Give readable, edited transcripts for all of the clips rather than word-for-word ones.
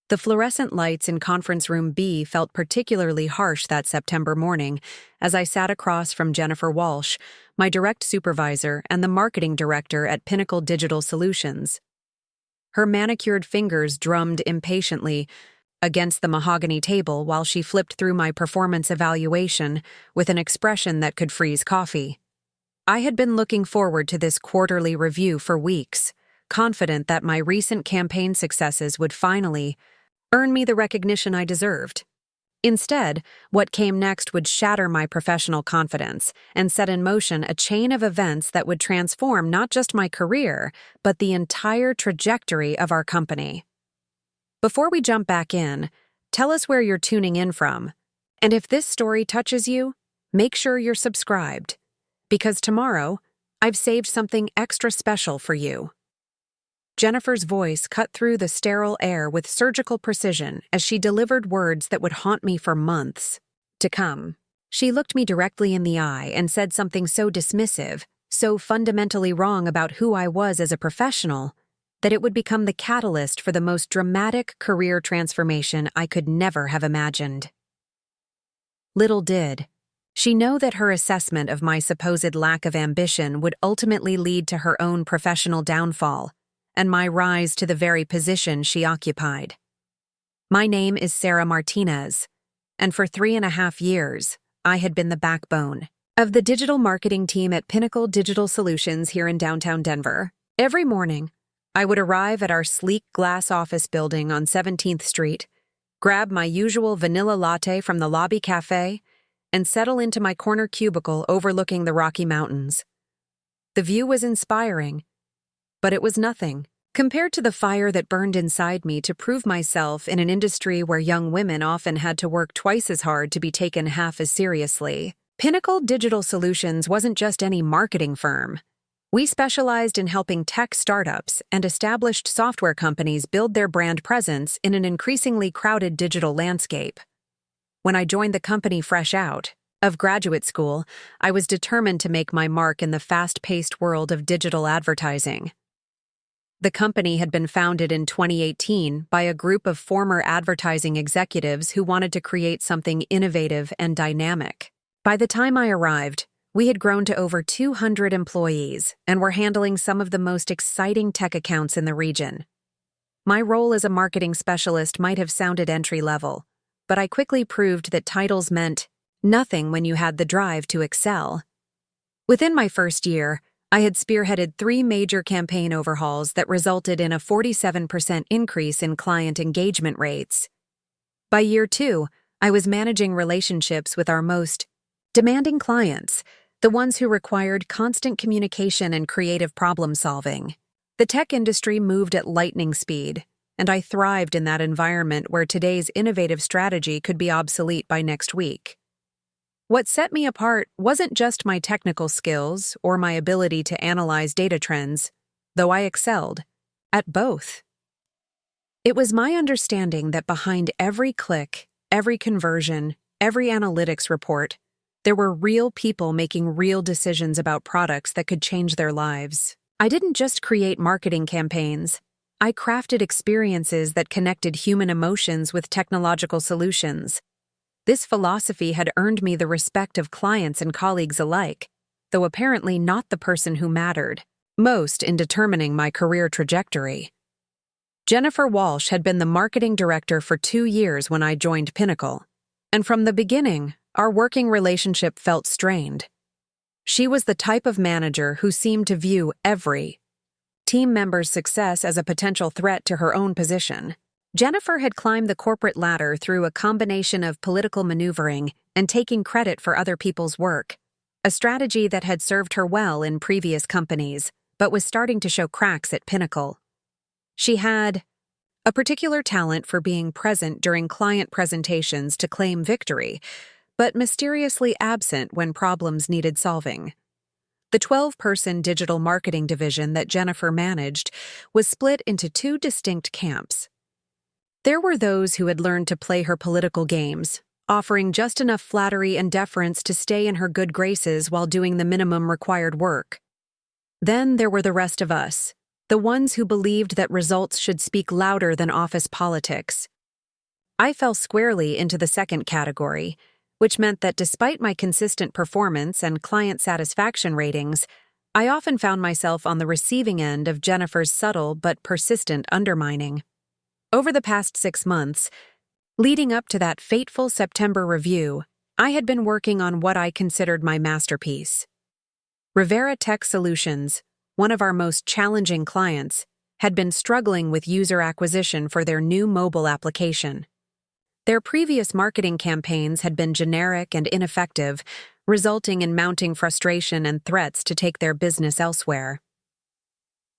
The fluorescent lights in conference room B felt particularly harsh that September morning as I sat across from Jennifer Walsh, my direct supervisor and the marketing director at Pinnacle Digital Solutions. Her manicured fingers drummed impatiently against the mahogany table while she flipped through my performance evaluation with an expression that could freeze coffee. I had been looking forward to this quarterly review for weeks, confident that my recent campaign successes would finally earn me the recognition I deserved. Instead, what came next would shatter my professional confidence and set in motion a chain of events that would transform not just my career, but the entire trajectory of our company. Before we jump back in, tell us where you're tuning in from. And if this story touches you, make sure you're subscribed, because tomorrow, I've saved something extra special for you. Jennifer's voice cut through the sterile air with surgical precision as she delivered words that would haunt me for months to come. She looked me directly in the eye and said something so dismissive, so fundamentally wrong about who I was as a professional, that it would become the catalyst for the most dramatic career transformation I could never have imagined. Little did she know that her assessment of my supposed lack of ambition would ultimately lead to her own professional downfall and my rise to the very position she occupied. My name is Sarah Martinez, and for 3.5 years, I had been the backbone of the digital marketing team at Pinnacle Digital Solutions here in downtown Denver. Every morning, I would arrive at our sleek glass office building on 17th Street, grab my usual vanilla latte from the lobby café, and settle into my corner cubicle overlooking the Rocky Mountains. The view was inspiring, but it was nothing compared to the fire that burned inside me to prove myself in an industry where young women often had to work twice as hard to be taken half as seriously. Pinnacle Digital Solutions wasn't just any marketing firm. We specialized in helping tech startups and established software companies build their brand presence in an increasingly crowded digital landscape. When I joined the company fresh out of graduate school, I was determined to make my mark in the fast-paced world of digital advertising. The company had been founded in 2018 by a group of former advertising executives who wanted to create something innovative and dynamic. By the time I arrived, we had grown to over 200 employees and were handling some of the most exciting tech accounts in the region. My role as a marketing specialist might have sounded entry-level, but I quickly proved that titles meant nothing when you had the drive to excel. Within my first year, I had spearheaded 3 major campaign overhauls that resulted in a 47% increase in client engagement rates. By year 2, I was managing relationships with our most demanding clients, the ones who required constant communication and creative problem-solving. The tech industry moved at lightning speed, and I thrived in that environment where today's innovative strategy could be obsolete by next week. What set me apart wasn't just my technical skills or my ability to analyze data trends, though I excelled at both. It was my understanding that behind every click, every conversion, every analytics report, there were real people making real decisions about products that could change their lives. I didn't just create marketing campaigns. I crafted experiences that connected human emotions with technological solutions. This philosophy had earned me the respect of clients and colleagues alike, though apparently not the person who mattered most in determining my career trajectory. Jennifer Walsh had been the marketing director for 2 years when I joined Pinnacle, and from the beginning, our working relationship felt strained. She was the type of manager who seemed to view every team member's success as a potential threat to her own position. Jennifer had climbed the corporate ladder through a combination of political maneuvering and taking credit for other people's work, a strategy that had served her well in previous companies, but was starting to show cracks at Pinnacle. She had a particular talent for being present during client presentations to claim victory, but mysteriously absent when problems needed solving. The 12-person digital marketing division that Jennifer managed was split into 2 distinct camps. There were those who had learned to play her political games, offering just enough flattery and deference to stay in her good graces while doing the minimum required work. Then there were the rest of us, the ones who believed that results should speak louder than office politics, I fell squarely into the second category, which meant that despite my consistent performance and client satisfaction ratings, I often found myself on the receiving end of Jennifer's subtle but persistent undermining. Over the past 6 months, leading up to that fateful September review, I had been working on what I considered my masterpiece. Rivera Tech Solutions, one of our most challenging clients, had been struggling with user acquisition for their new mobile application. Their previous marketing campaigns had been generic and ineffective, resulting in mounting frustration and threats to take their business elsewhere.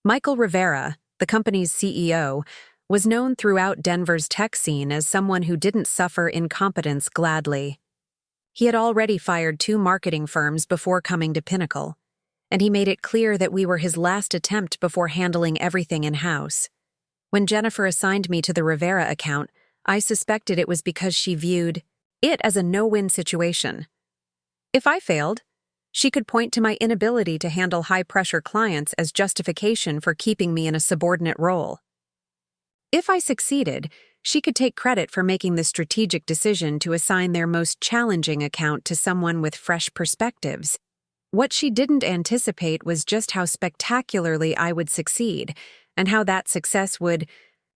Michael Rivera, the company's CEO, was known throughout Denver's tech scene as someone who didn't suffer incompetence gladly. He had already fired 2 marketing firms before coming to Pinnacle, and he made it clear that we were his last attempt before handling everything in-house. When Jennifer assigned me to the Rivera account, I suspected it was because she viewed it as a no-win situation. If I failed, she could point to my inability to handle high-pressure clients as justification for keeping me in a subordinate role. If I succeeded, she could take credit for making the strategic decision to assign their most challenging account to someone with fresh perspectives. What she didn't anticipate was just how spectacularly I would succeed, and how that success would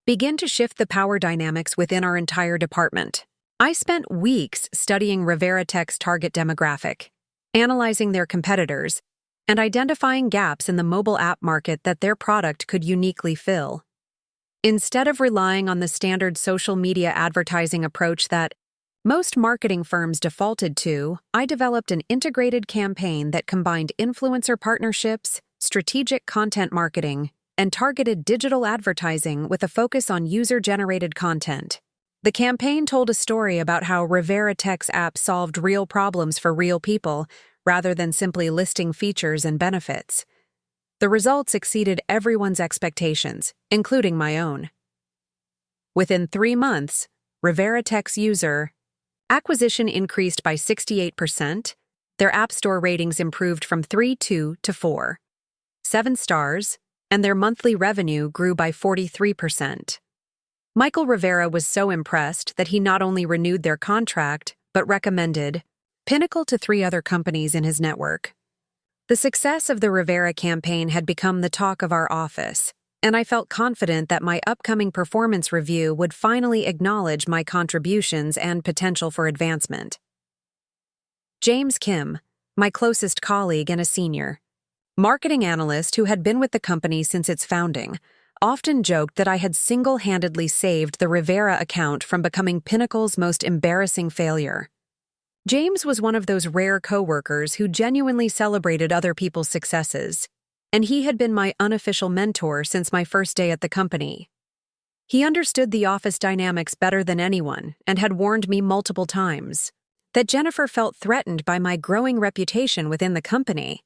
begin to shift the power dynamics within our entire department. I spent weeks studying Rivera Tech's target demographic, analyzing their competitors, and identifying gaps in the mobile app market that their product could uniquely fill. Instead of relying on the standard social media advertising approach that most marketing firms defaulted to, I developed an integrated campaign that combined influencer partnerships, strategic content marketing, and targeted digital advertising with a focus on user-generated content. The campaign told a story about how Rivera Tech's app solved real problems for real people, rather than simply listing features and benefits. The results exceeded everyone's expectations, including my own. Within 3 months, Rivera Tech's user acquisition increased by 68%, their App Store ratings improved from 3.2 to 4.7 stars, and their monthly revenue grew by 43%. Michael Rivera was so impressed that he not only renewed their contract, but recommended Pinnacle to 3 other companies in his network. The success of the Rivera campaign had become the talk of our office, and I felt confident that my upcoming performance review would finally acknowledge my contributions and potential for advancement. James Kim, my closest colleague and a senior marketing analyst who had been with the company since its founding, often joked that I had single-handedly saved the Rivera account from becoming Pinnacle's most embarrassing failure. James was one of those rare coworkers who genuinely celebrated other people's successes, and he had been my unofficial mentor since my first day at the company. He understood the office dynamics better than anyone and had warned me multiple times that Jennifer felt threatened by my growing reputation within the company.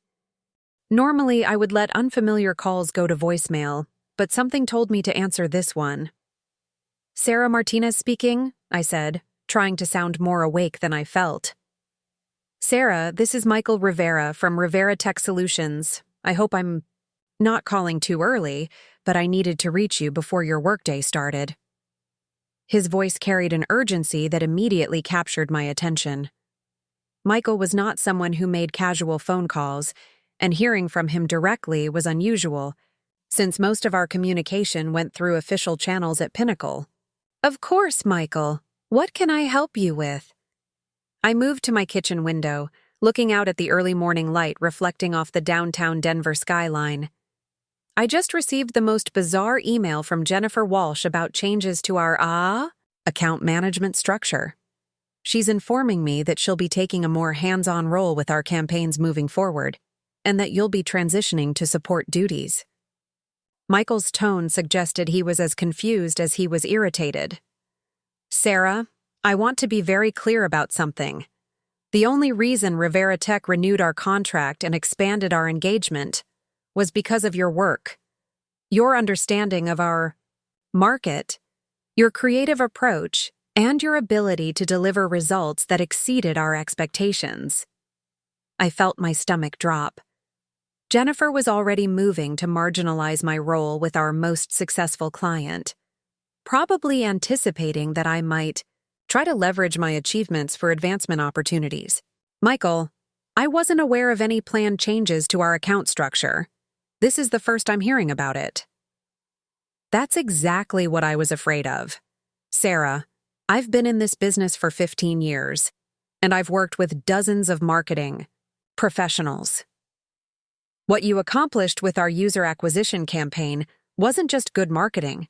Normally, I would let unfamiliar calls go to voicemail, but something told me to answer this one. "Sarah Martinez speaking," I said, trying to sound more awake than I felt. "Sarah, this is Michael Rivera from Rivera Tech Solutions. I hope I'm not calling too early, but I needed to reach you before your workday started." His voice carried an urgency that immediately captured my attention. Michael was not someone who made casual phone calls, and hearing from him directly was unusual, since most of our communication went through official channels at Pinnacle. "Of course, Michael. What can I help you with?" I moved to my kitchen window, looking out at the early morning light reflecting off the downtown Denver skyline. I just received the most bizarre email from Jennifer Walsh about changes to our account management structure. She's informing me that she'll be taking a more hands-on role with our campaigns moving forward, and that you'll be transitioning to support duties. Michael's tone suggested he was as confused as he was irritated. "Sarah, I want to be very clear about something. The only reason Rivera Tech renewed our contract and expanded our engagement was because of your work, your understanding of our market, your creative approach, and your ability to deliver results that exceeded our expectations." I felt my stomach drop. Jennifer was already moving to marginalize my role with our most successful client. probably anticipating that I might try to leverage my achievements for advancement opportunities. Michael, I wasn't aware of any planned changes to our account structure. This is the first I'm hearing about it. That's exactly what I was afraid of. Sarah, I've been in this business for 15 years, and I've worked with dozens of marketing professionals. What you accomplished with our user acquisition campaign wasn't just good marketing.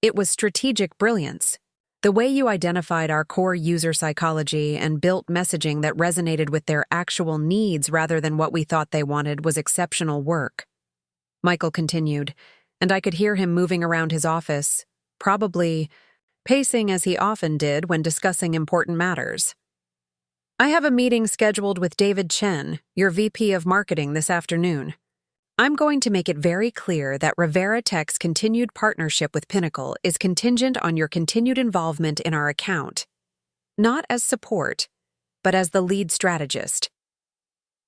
It was strategic brilliance. The way you identified our core user psychology and built messaging that resonated with their actual needs rather than what we thought they wanted was exceptional work. Michael continued, and I could hear him moving around his office, probably pacing as he often did when discussing important matters. I have a meeting scheduled with David Chen, your VP of Marketing, this afternoon. I'm going to make it very clear that Rivera Tech's continued partnership with Pinnacle is contingent on your continued involvement in our account, not as support, but as the lead strategist.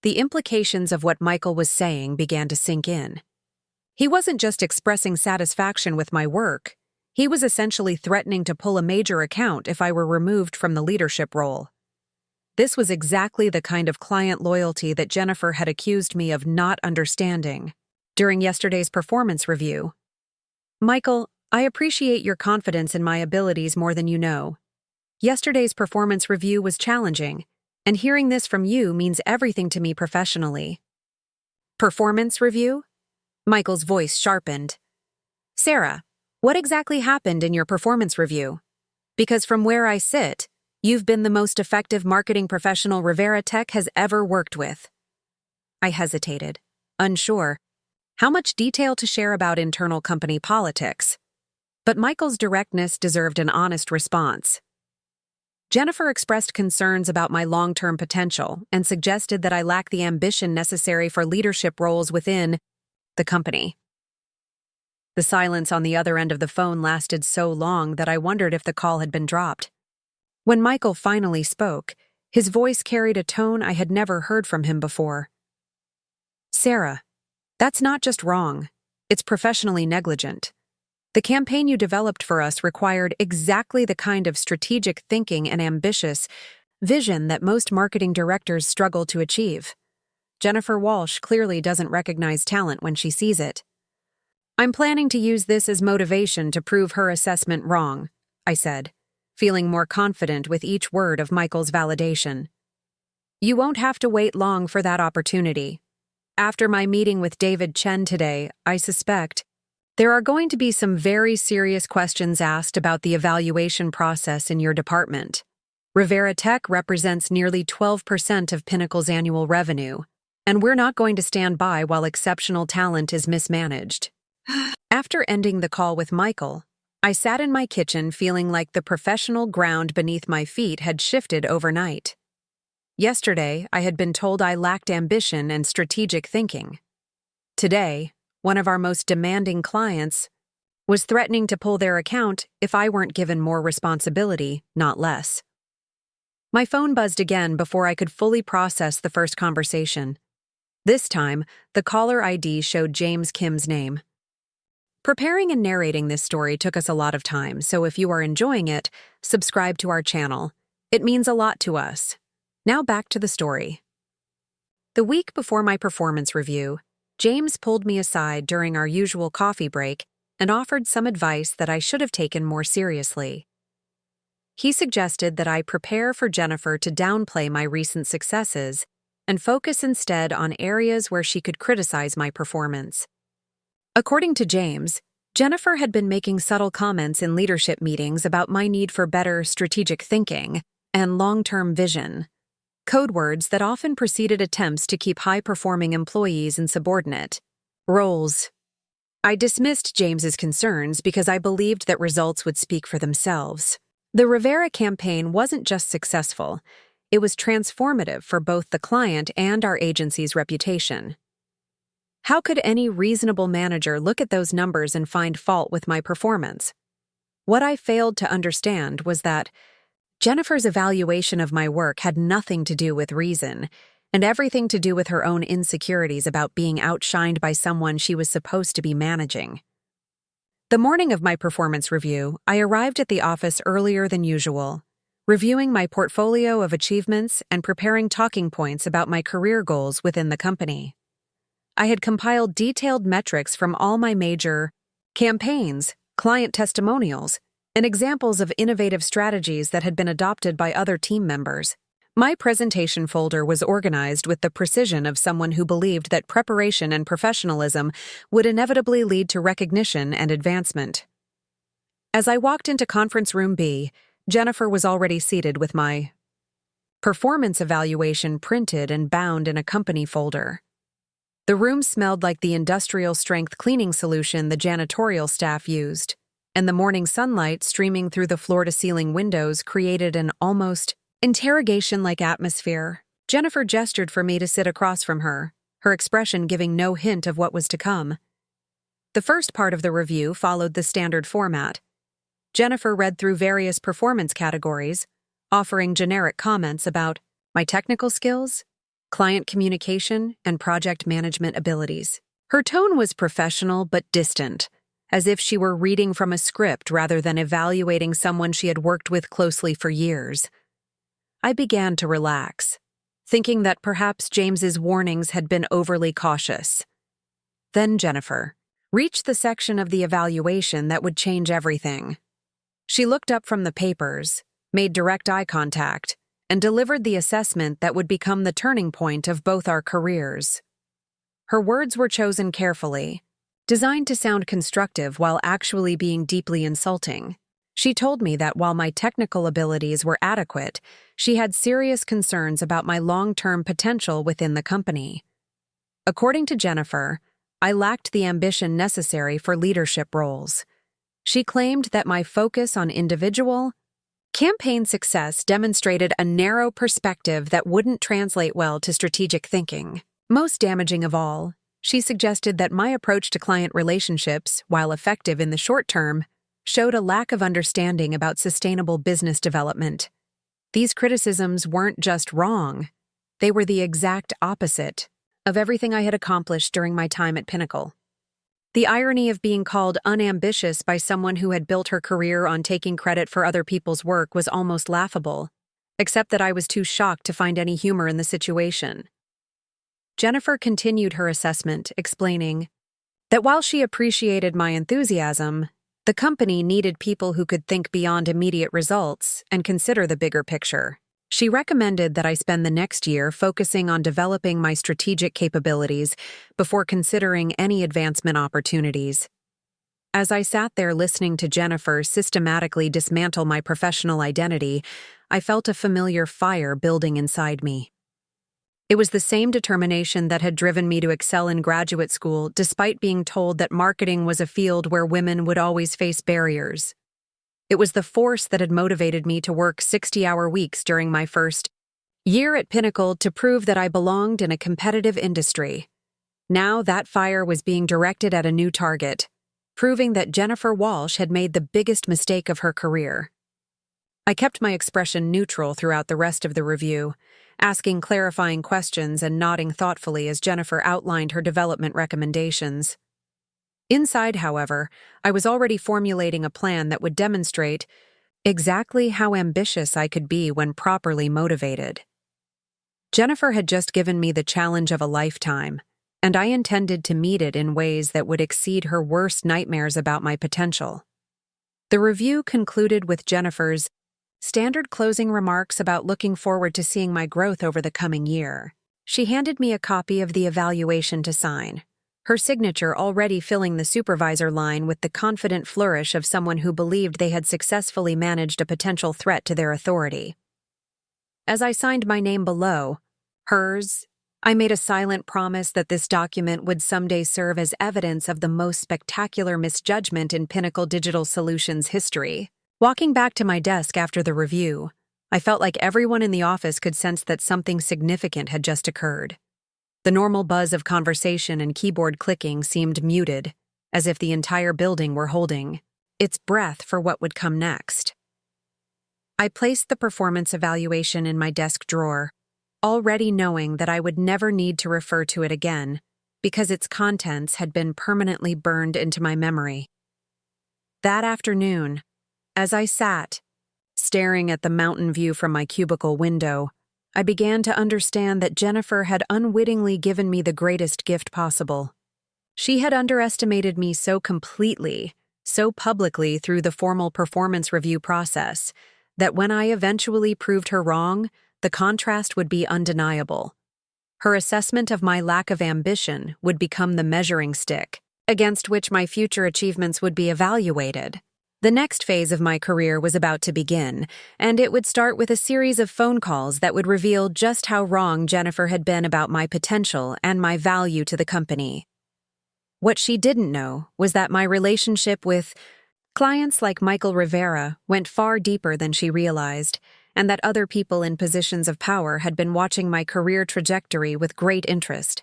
The implications of what Michael was saying began to sink in. He wasn't just expressing satisfaction with my work. He was essentially threatening to pull a major account if I were removed from the leadership role. This was exactly the kind of client loyalty that Jennifer had accused me of not understanding during yesterday's performance review. Michael, I appreciate your confidence in my abilities more than you know. Yesterday's performance review was challenging, and hearing this from you means everything to me professionally. Performance review? Michael's voice sharpened. Sarah, what exactly happened in your performance review? Because from where I sit, you've been the most effective marketing professional Rivera Tech has ever worked with. I hesitated, unsure how much detail to share about internal company politics. But Michael's directness deserved an honest response. Jennifer expressed concerns about my long-term potential and suggested that I lack the ambition necessary for leadership roles within the company. The silence on the other end of the phone lasted so long that I wondered if the call had been dropped. When Michael finally spoke, his voice carried a tone I had never heard from him before. Sarah, that's not just wrong. It's professionally negligent. The campaign you developed for us required exactly the kind of strategic thinking and ambitious vision that most marketing directors struggle to achieve. Jennifer Walsh clearly doesn't recognize talent when she sees it. I'm planning to use this as motivation to prove her assessment wrong, I said, feeling more confident with each word of Michael's validation. You won't have to wait long for that opportunity. After my meeting with David Chen today, I suspect there are going to be some very serious questions asked about the evaluation process in your department. Rivera Tech represents nearly 12% of Pinnacle's annual revenue, and we're not going to stand by while exceptional talent is mismanaged. After ending the call with Michael, I sat in my kitchen feeling like the professional ground beneath my feet had shifted overnight. Yesterday, I had been told I lacked ambition and strategic thinking. Today, one of our most demanding clients was threatening to pull their account if I weren't given more responsibility, not less. My phone buzzed again before I could fully process the first conversation. This time, the caller ID showed James Kim's name. Preparing and narrating this story took us a lot of time, so if you are enjoying it, subscribe to our channel. It means a lot to us. Now back to the story. The week before my performance review, James pulled me aside during our usual coffee break and offered some advice that I should have taken more seriously. He suggested that I prepare for Jennifer to downplay my recent successes and focus instead on areas where she could criticize my performance. According to James, Jennifer had been making subtle comments in leadership meetings about my need for better strategic thinking and long-term vision, code words that often preceded attempts to keep high-performing employees in subordinate roles. I dismissed James's concerns because I believed that results would speak for themselves. The Rivera campaign wasn't just successful, it was transformative for both the client and our agency's reputation. How could any reasonable manager look at those numbers and find fault with my performance? What I failed to understand was that Jennifer's evaluation of my work had nothing to do with reason, and everything to do with her own insecurities about being outshined by someone she was supposed to be managing. The morning of my performance review, I arrived at the office earlier than usual, reviewing my portfolio of achievements and preparing talking points about my career goals within the company. I had compiled detailed metrics from all my major campaigns, client testimonials, and examples of innovative strategies that had been adopted by other team members. My presentation folder was organized with the precision of someone who believed that preparation and professionalism would inevitably lead to recognition and advancement. As I walked into conference room B, Jennifer was already seated with my performance evaluation printed and bound in a company folder. The room smelled like the industrial-strength cleaning solution the janitorial staff used, and the morning sunlight streaming through the floor-to-ceiling windows created an almost interrogation-like atmosphere. Jennifer gestured for me to sit across from her, her expression giving no hint of what was to come. The first part of the review followed the standard format. Jennifer read through various performance categories, offering generic comments about my technical skills, client communication, and project management abilities. Her tone was professional but distant, as if she were reading from a script rather than evaluating someone she had worked with closely for years. I began to relax, thinking that perhaps James's warnings had been overly cautious. Then Jennifer reached the section of the evaluation that would change everything. She looked up from the papers, made direct eye contact, and delivered the assessment that would become the turning point of both our careers. Her words were chosen carefully, designed to sound constructive while actually being deeply insulting. She told me that while my technical abilities were adequate, she had serious concerns about my long-term potential within the company. According to Jennifer, I lacked the ambition necessary for leadership roles. She claimed that my focus on individual campaign success demonstrated a narrow perspective that wouldn't translate well to strategic thinking. Most damaging of all, she suggested that my approach to client relationships, while effective in the short term, showed a lack of understanding about sustainable business development. These criticisms weren't just wrong, they were the exact opposite of everything I had accomplished during my time at Pinnacle. The irony of being called unambitious by someone who had built her career on taking credit for other people's work was almost laughable, except that I was too shocked to find any humor in the situation. Jennifer continued her assessment, explaining that while she appreciated my enthusiasm, the company needed people who could think beyond immediate results and consider the bigger picture. She recommended that I spend the next year focusing on developing my strategic capabilities before considering any advancement opportunities. As I sat there listening to Jennifer systematically dismantle my professional identity, I felt a familiar fire building inside me. It was the same determination that had driven me to excel in graduate school despite being told that marketing was a field where women would always face barriers. It was the force that had motivated me to work 60-hour weeks during my first year at Pinnacle to prove that I belonged in a competitive industry. Now that fire was being directed at a new target, proving that Jennifer Walsh had made the biggest mistake of her career. I kept my expression neutral throughout the rest of the review, asking clarifying questions and nodding thoughtfully as Jennifer outlined her development recommendations. Inside, however, I was already formulating a plan that would demonstrate exactly how ambitious I could be when properly motivated. Jennifer had just given me the challenge of a lifetime, and I intended to meet it in ways that would exceed her worst nightmares about my potential. The review concluded with Jennifer's standard closing remarks about looking forward to seeing my growth over the coming year. She handed me a copy of the evaluation to sign, her signature already filling the supervisor line with the confident flourish of someone who believed they had successfully managed a potential threat to their authority. As I signed my name below, hers, I made a silent promise that this document would someday serve as evidence of the most spectacular misjudgment in Pinnacle Digital Solutions history. Walking back to my desk after the review, I felt like everyone in the office could sense that something significant had just occurred. The normal buzz of conversation and keyboard clicking seemed muted, as if the entire building were holding its breath for what would come next. I placed the performance evaluation in my desk drawer, already knowing that I would never need to refer to it again, because its contents had been permanently burned into my memory. That afternoon, as I sat, staring at the mountain view from my cubicle window, I began to understand that Jennifer had unwittingly given me the greatest gift possible. She had underestimated me so completely, so publicly through the formal performance review process, that when I eventually proved her wrong, the contrast would be undeniable. Her assessment of my lack of ambition would become the measuring stick, against which my future achievements would be evaluated. The next phase of my career was about to begin, and it would start with a series of phone calls that would reveal just how wrong Jennifer had been about my potential and my value to the company. What she didn't know was that my relationship with clients like Michael Rivera went far deeper than she realized, and that other people in positions of power had been watching my career trajectory with great interest.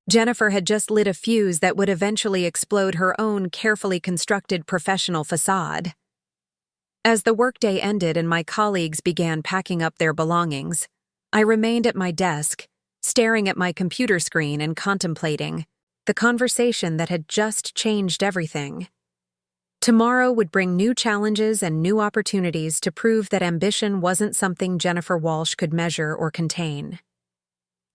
Jennifer had just lit a fuse that would eventually explode her own carefully constructed professional facade. As the workday ended and my colleagues began packing up their belongings, I remained at my desk, staring at my computer screen and contemplating the conversation that had just changed everything. Tomorrow would bring new challenges and new opportunities to prove that ambition wasn't something Jennifer Walsh could measure or contain.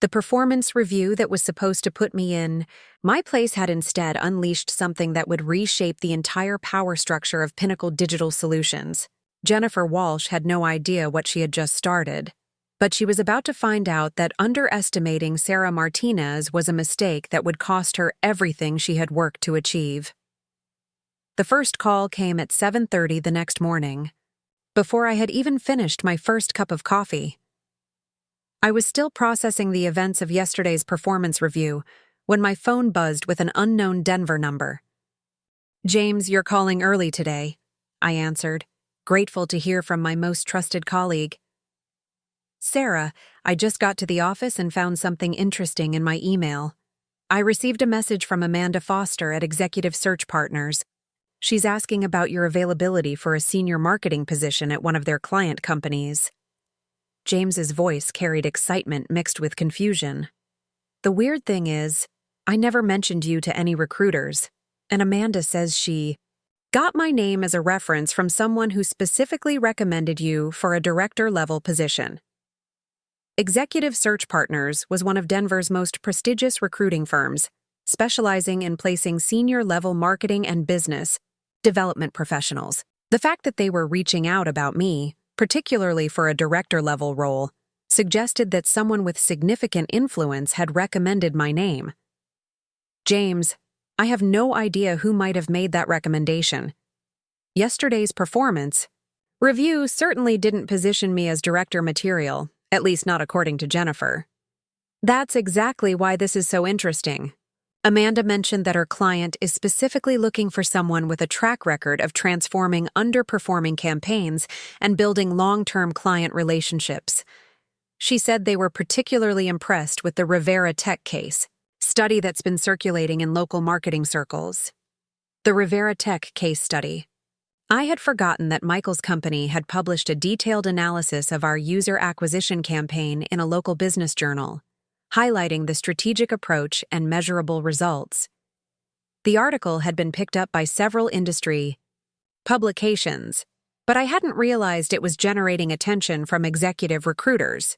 The performance review that was supposed to put me in my place had instead unleashed something that would reshape the entire power structure of Pinnacle Digital Solutions. Jennifer Walsh had no idea what she had just started, but she was about to find out that underestimating Sarah Martinez was a mistake that would cost her everything she had worked to achieve. The first call came at 7:30 the next morning, before I had even finished my first cup of coffee. I was still processing the events of yesterday's performance review when my phone buzzed with an unknown Denver number. "James, you're calling early today," I answered, grateful to hear from my most trusted colleague. "Sarah, I just got to the office and found something interesting in my email. I received a message from Amanda Foster at Executive Search Partners. She's asking about your availability for a senior marketing position at one of their client companies." James's voice carried excitement mixed with confusion. "The weird thing is, I never mentioned you to any recruiters, and Amanda says she got my name as a reference from someone who specifically recommended you for a director-level position." Executive Search Partners was one of Denver's most prestigious recruiting firms, specializing in placing senior-level marketing and business development professionals. The fact that they were reaching out about me, particularly for a director-level role, suggested that someone with significant influence had recommended my name. "James, I have no idea who might have made that recommendation. Yesterday's performance review certainly didn't position me as director material, at least not according to Jennifer. That's exactly why this is so interesting. Amanda mentioned that her client is specifically looking for someone with a track record of transforming underperforming campaigns and building long-term client relationships. She said they were particularly impressed with the Rivera Tech case study that's been circulating in local marketing circles. The Rivera Tech case study. I had forgotten that Michael's company had published a detailed analysis of our user acquisition campaign in a local business journal, highlighting the strategic approach and measurable results. The article had been picked up by several industry publications, but I hadn't realized it was generating attention from executive recruiters.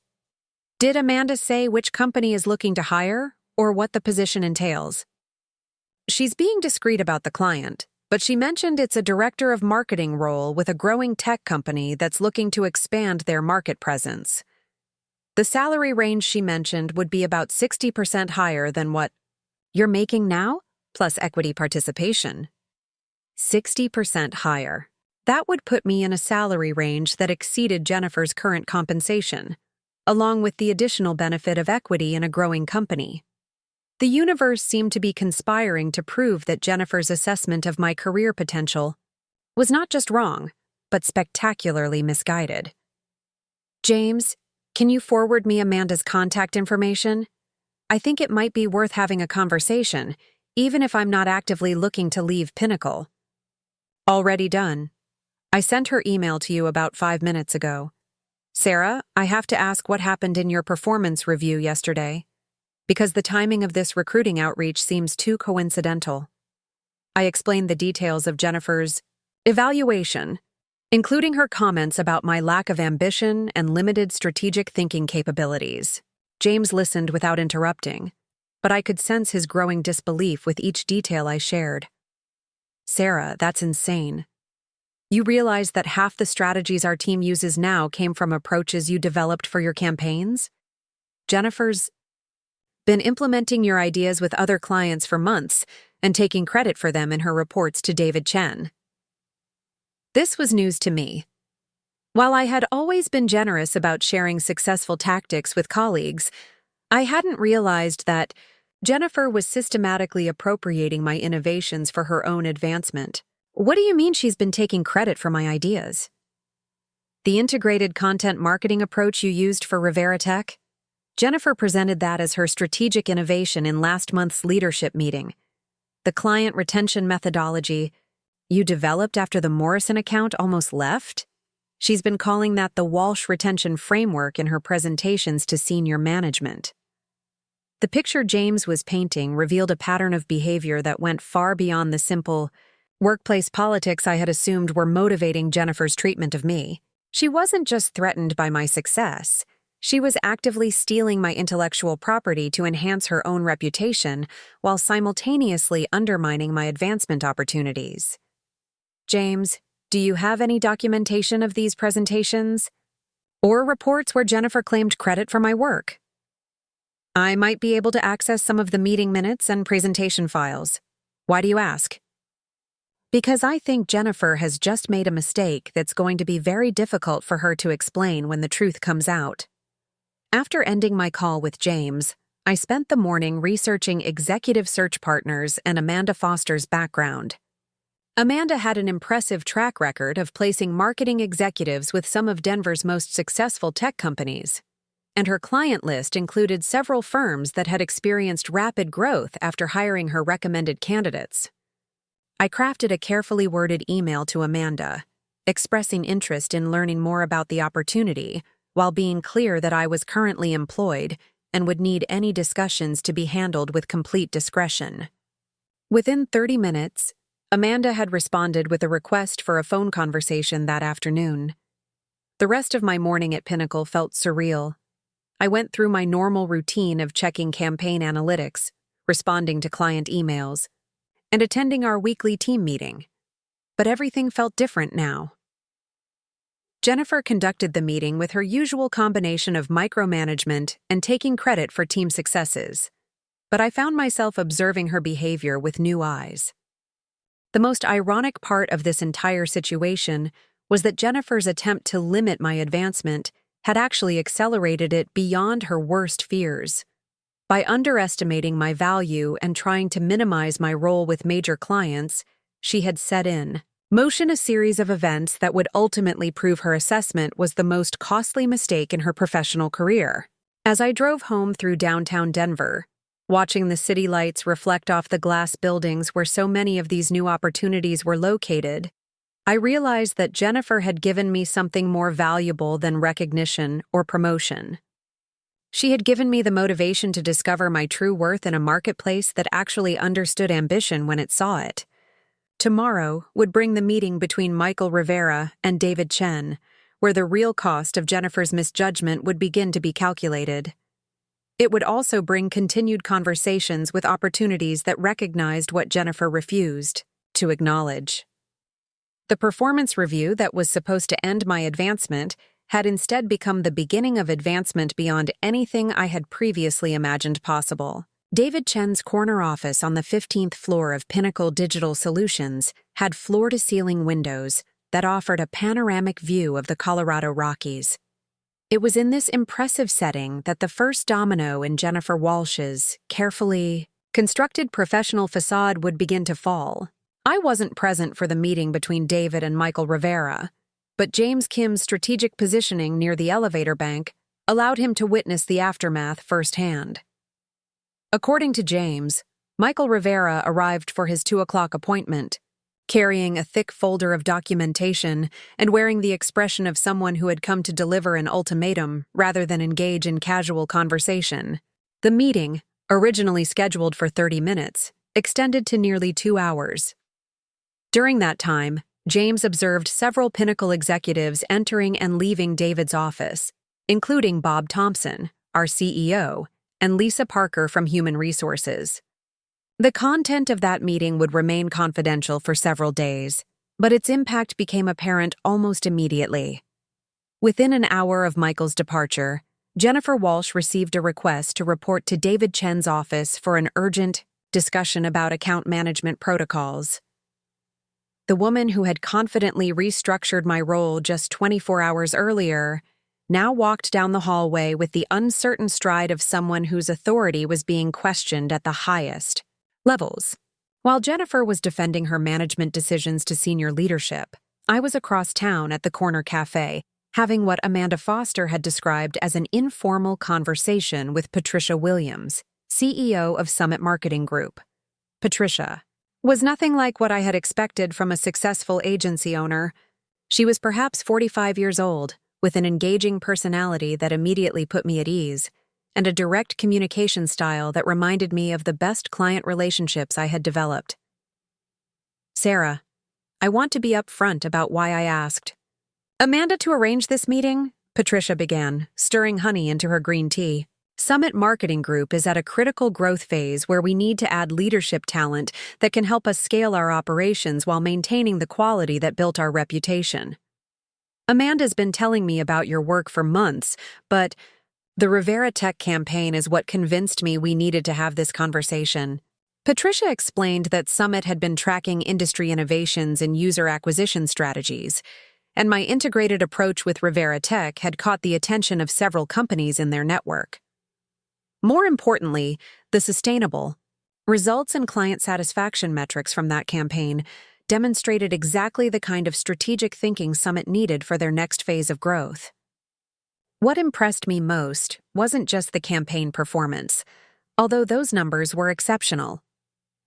Did Amanda say which company is looking to hire, or what the position entails? She's being discreet about the client, but she mentioned it's a director of marketing role with a growing tech company that's looking to expand their market presence. The salary range she mentioned would be about 60% higher than what you're making now, plus equity participation. 60% higher. That would put me in a salary range that exceeded Jennifer's current compensation, along with the additional benefit of equity in a growing company. The universe seemed to be conspiring to prove that Jennifer's assessment of my career potential was not just wrong, but spectacularly misguided. "James, can you forward me Amanda's contact information? I think it might be worth having a conversation, even if I'm not actively looking to leave Pinnacle." "Already done. I sent her email to you about 5 minutes ago. Sarah, I have to ask what happened in your performance review yesterday, because the timing of this recruiting outreach seems too coincidental." I explained the details of Jennifer's Evaluation, including her comments about my lack of ambition and limited strategic thinking capabilities. James listened without interrupting, but I could sense his growing disbelief with each detail I shared. Sarah, that's insane. You realize that half the strategies our team uses now came from approaches you developed for your campaigns? Jennifer's been implementing your ideas with other clients for months and taking credit for them in her reports to David Chen. This was news to me. While I had always been generous about sharing successful tactics with colleagues, I hadn't realized that Jennifer was systematically appropriating my innovations for her own advancement. What do you mean she's been taking credit for my ideas? The integrated content marketing approach you used for Rivera Tech? Jennifer presented that as her strategic innovation in last month's leadership meeting. The client retention methodology you developed after the Morrison account almost left? She's been calling that the Walsh retention framework in her presentations to senior management. The picture James was painting revealed a pattern of behavior that went far beyond the simple workplace politics I had assumed were motivating Jennifer's treatment of me. She wasn't just threatened by my success. She was actively stealing my intellectual property to enhance her own reputation while simultaneously undermining my advancement opportunities. James, do you have any documentation of these presentations? Or reports where Jennifer claimed credit for my work? I might be able to access some of the meeting minutes and presentation files. Why do you ask? Because I think Jennifer has just made a mistake that's going to be very difficult for her to explain when the truth comes out. After ending my call with James, I spent the morning researching executive search partners and Amanda Foster's background. Amanda had an impressive track record of placing marketing executives with some of Denver's most successful tech companies, and her client list included several firms that had experienced rapid growth after hiring her recommended candidates. I crafted a carefully worded email to Amanda, expressing interest in learning more about the opportunity, while being clear that I was currently employed and would need any discussions to be handled with complete discretion. Within 30 minutes, Amanda had responded with a request for a phone conversation that afternoon. The rest of my morning at Pinnacle felt surreal. I went through my normal routine of checking campaign analytics, responding to client emails, and attending our weekly team meeting. But everything felt different now. Jennifer conducted the meeting with her usual combination of micromanagement and taking credit for team successes, but I found myself observing her behavior with new eyes. The most ironic part of this entire situation was that Jennifer's attempt to limit my advancement had actually accelerated it beyond her worst fears. By underestimating my value and trying to minimize my role with major clients, she had set in motion a series of events that would ultimately prove her assessment was the most costly mistake in her professional career. As I drove home through downtown Denver, watching the city lights reflect off the glass buildings where so many of these new opportunities were located, I realized that Jennifer had given me something more valuable than recognition or promotion. She had given me the motivation to discover my true worth in a marketplace that actually understood ambition when it saw it. Tomorrow would bring the meeting between Michael Rivera and David Chen, where the real cost of Jennifer's misjudgment would begin to be calculated. It would also bring continued conversations with opportunities that recognized what Jennifer refused to acknowledge. The performance review that was supposed to end my advancement had instead become the beginning of advancement beyond anything I had previously imagined possible. David Chen's corner office on the 15th floor of Pinnacle Digital Solutions had floor-to-ceiling windows that offered a panoramic view of the Colorado Rockies. It was in this impressive setting that the first domino in Jennifer Walsh's carefully constructed professional facade would begin to fall. I wasn't present for the meeting between David and Michael Rivera, but James Kim's strategic positioning near the elevator bank allowed him to witness the aftermath firsthand. According to James, Michael Rivera arrived for his 2:00 appointment, carrying a thick folder of documentation and wearing the expression of someone who had come to deliver an ultimatum rather than engage in casual conversation. The meeting, originally scheduled for 30 minutes, extended to nearly 2 hours. During that time, James observed several Pinnacle executives entering and leaving David's office, including Bob Thompson, our CEO, and Lisa Parker from Human Resources. The content of that meeting would remain confidential for several days, but its impact became apparent almost immediately. Within an hour of Michael's departure, Jennifer Walsh received a request to report to David Chen's office for an urgent discussion about account management protocols. The woman who had confidently restructured my role just 24 hours earlier now walked down the hallway with the uncertain stride of someone whose authority was being questioned at the highest levels. While Jennifer was defending her management decisions to senior leadership, I was across town at the corner café, having what Amanda Foster had described as an informal conversation with Patricia Williams, CEO of Summit Marketing Group. Patricia was nothing like what I had expected from a successful agency owner. She was perhaps 45 years old, with an engaging personality that immediately put me at ease, and a direct communication style that reminded me of the best client relationships I had developed. "Sarah, I want to be upfront about why I asked." "Amanda, to arrange this meeting," Patricia began, stirring honey into her green tea. "Summit Marketing Group is at a critical growth phase where we need to add leadership talent that can help us scale our operations while maintaining the quality that built our reputation. Amanda's been telling me about your work for months, but the Rivera Tech campaign is what convinced me we needed to have this conversation." Patricia explained that Summit had been tracking industry innovations in user acquisition strategies, and my integrated approach with Rivera Tech had caught the attention of several companies in their network. More importantly, the sustainable results and client satisfaction metrics from that campaign demonstrated exactly the kind of strategic thinking Summit needed for their next phase of growth. What impressed me most wasn't just the campaign performance, although those numbers were exceptional.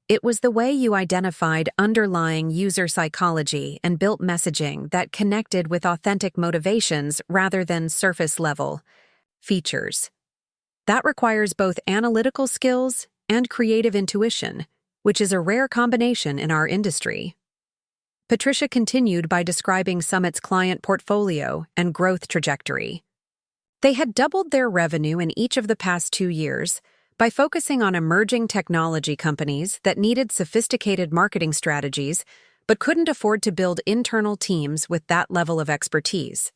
It was the way you identified underlying user psychology and built messaging that connected with authentic motivations rather than surface-level features. That requires both analytical skills and creative intuition, which is a rare combination in our industry. Patricia continued by describing Summit's client portfolio and growth trajectory. They had doubled their revenue in each of the past 2 years by focusing on emerging technology companies that needed sophisticated marketing strategies but couldn't afford to build internal teams with that level of expertise.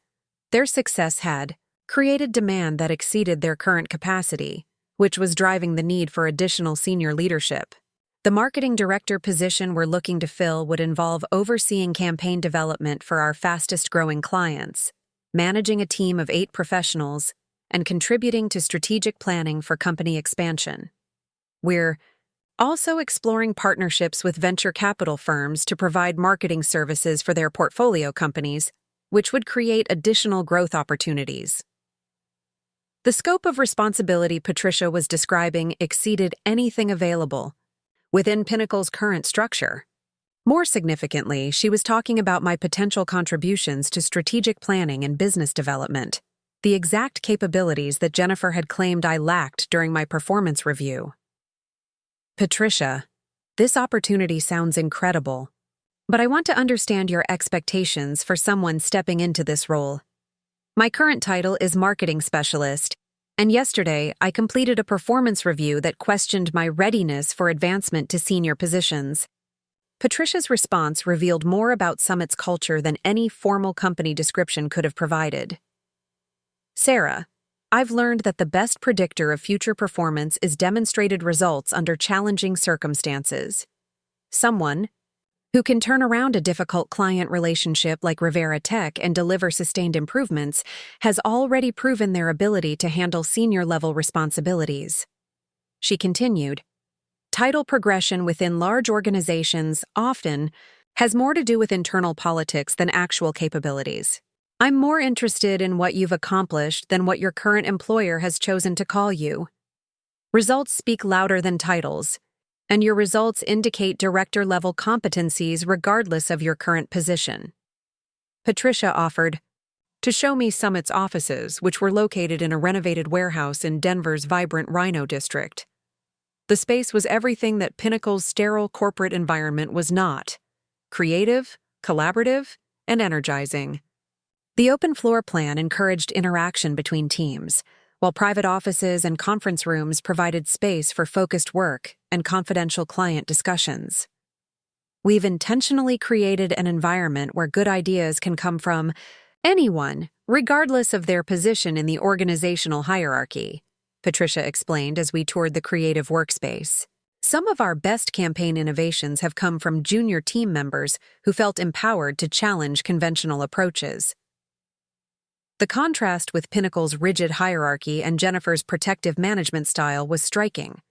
Their success had created demand that exceeded their current capacity, which was driving the need for additional senior leadership. The marketing director position we're looking to fill would involve overseeing campaign development for our fastest-growing clients, managing a team of 8 professionals, and contributing to strategic planning for company expansion. We're also exploring partnerships with venture capital firms to provide marketing services for their portfolio companies, which would create additional growth opportunities. The scope of responsibility Patricia was describing exceeded anything available within Pinnacle's current structure. More significantly, she was talking about my potential contributions to strategic planning and business development, the exact capabilities that Jennifer had claimed I lacked during my performance review. "Patricia, this opportunity sounds incredible, but I want to understand your expectations for someone stepping into this role. My current title is Marketing Specialist, and yesterday I completed a performance review that questioned my readiness for advancement to senior positions." Patricia's response revealed more about Summit's culture than any formal company description could have provided. "Sarah, I've learned that the best predictor of future performance is demonstrated results under challenging circumstances. Someone who can turn around a difficult client relationship like Rivera Tech and deliver sustained improvements has already proven their ability to handle senior-level responsibilities." She continued, "Title progression within large organizations often has more to do with internal politics than actual capabilities. I'm more interested in what you've accomplished than what your current employer has chosen to call you. Results speak louder than titles, and your results indicate director-level competencies regardless of your current position." Patricia offered to show me Summit's offices, which were located in a renovated warehouse in Denver's vibrant Rhino district. The space was everything that Pinnacle's sterile corporate environment was not: creative, collaborative, and energizing. The open floor plan encouraged interaction between teams, while private offices and conference rooms provided space for focused work and confidential client discussions. We've intentionally created an environment where good ideas can come from anyone, regardless of their position in the organizational hierarchy, Patricia explained as we toured the creative workspace. Some of our best campaign innovations have come from junior team members who felt empowered to challenge conventional approaches. The contrast with Pinnacle's rigid hierarchy and Jennifer's protective management style was striking.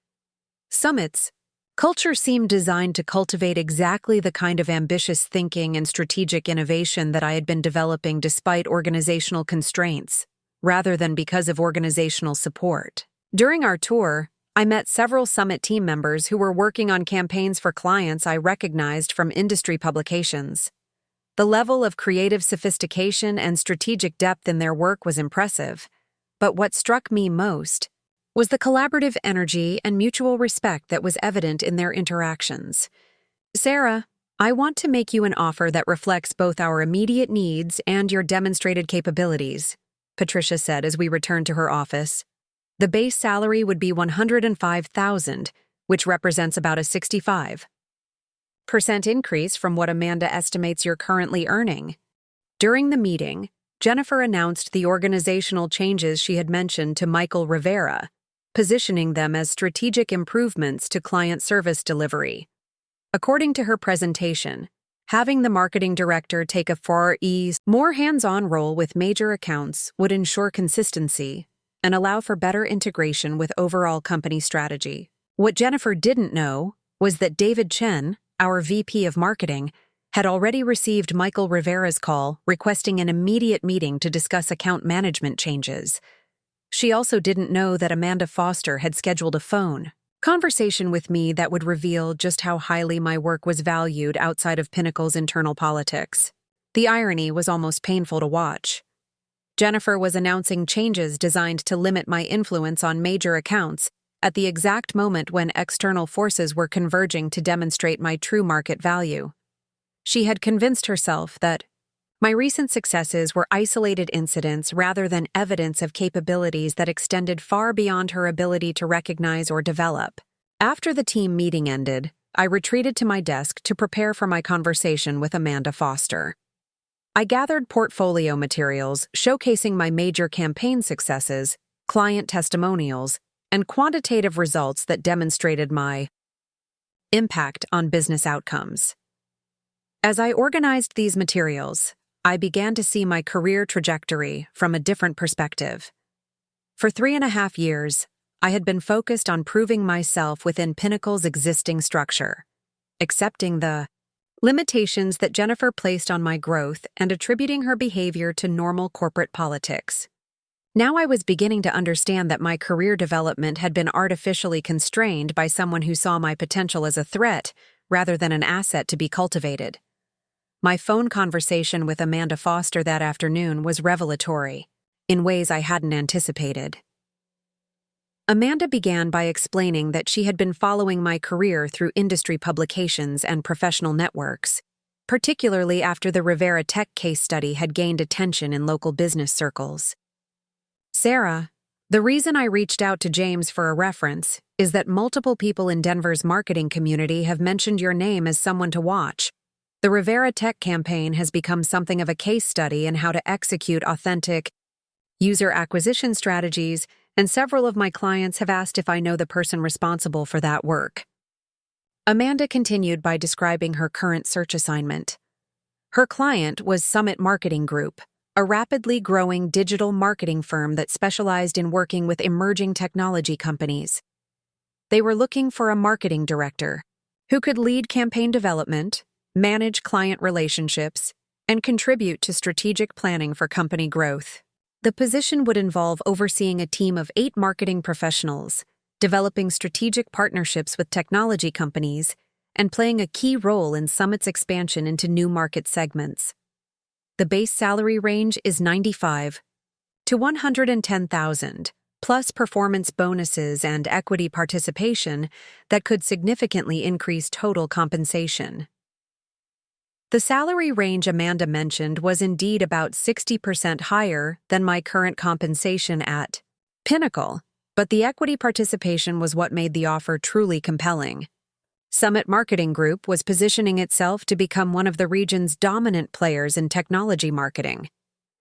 Summit's culture seemed designed to cultivate exactly the kind of ambitious thinking and strategic innovation that I had been developing despite organizational constraints, rather than because of organizational support. During our tour, I met several Summit team members who were working on campaigns for clients I recognized from industry publications. The level of creative sophistication and strategic depth in their work was impressive, but what struck me most was the collaborative energy and mutual respect that was evident in their interactions. Sarah, I want to make you an offer that reflects both our immediate needs and your demonstrated capabilities, Patricia said as we returned to her office. The base salary would be $105,000, which represents about a 65% increase from what Amanda estimates you're currently earning. During the meeting, Jennifer announced the organizational changes she had mentioned to Michael Rivera, positioning them as strategic improvements to client service delivery. According to her presentation, having the marketing director take a far more hands-on role with major accounts would ensure consistency and allow for better integration with overall company strategy. What Jennifer didn't know was that David Chen, our VP of Marketing, had already received Michael Rivera's call requesting an immediate meeting to discuss account management changes. She also didn't know that Amanda Foster had scheduled a phone conversation with me that would reveal just how highly my work was valued outside of Pinnacle's internal politics. The irony was almost painful to watch. Jennifer was announcing changes designed to limit my influence on major accounts at the exact moment when external forces were converging to demonstrate my true market value. She had convinced herself that my recent successes were isolated incidents rather than evidence of capabilities that extended far beyond her ability to recognize or develop. After the team meeting ended, I retreated to my desk to prepare for my conversation with Amanda Foster. I gathered portfolio materials showcasing my major campaign successes, client testimonials, and quantitative results that demonstrated my impact on business outcomes. As I organized these materials, I began to see my career trajectory from a different perspective. For 3.5 years, I had been focused on proving myself within Pinnacle's existing structure, accepting the limitations that Jennifer placed on my growth and attributing her behavior to normal corporate politics. Now I was beginning to understand that my career development had been artificially constrained by someone who saw my potential as a threat rather than an asset to be cultivated. My phone conversation with Amanda Foster that afternoon was revelatory, in ways I hadn't anticipated. Amanda began by explaining that she had been following my career through industry publications and professional networks, particularly after the Rivera Tech case study had gained attention in local business circles. Sarah, the reason I reached out to James for a reference is that multiple people in Denver's marketing community have mentioned your name as someone to watch. The Rivera Tech campaign has become something of a case study in how to execute authentic user acquisition strategies, and several of my clients have asked if I know the person responsible for that work. Amanda continued by describing her current search assignment. Her client was Summit Marketing Group, a rapidly growing digital marketing firm that specialized in working with emerging technology companies. They were looking for a marketing director who could lead campaign development, manage client relationships, and contribute to strategic planning for company growth. The position would involve overseeing a team of 8 marketing professionals, developing strategic partnerships with technology companies, and playing a key role in Summit's expansion into new market segments. The base salary range is $95,000 to $110,000, plus performance bonuses and equity participation that could significantly increase total compensation. The salary range Amanda mentioned was indeed about 60% higher than my current compensation at Pinnacle, but the equity participation was what made the offer truly compelling. Summit Marketing Group was positioning itself to become one of the region's dominant players in technology marketing,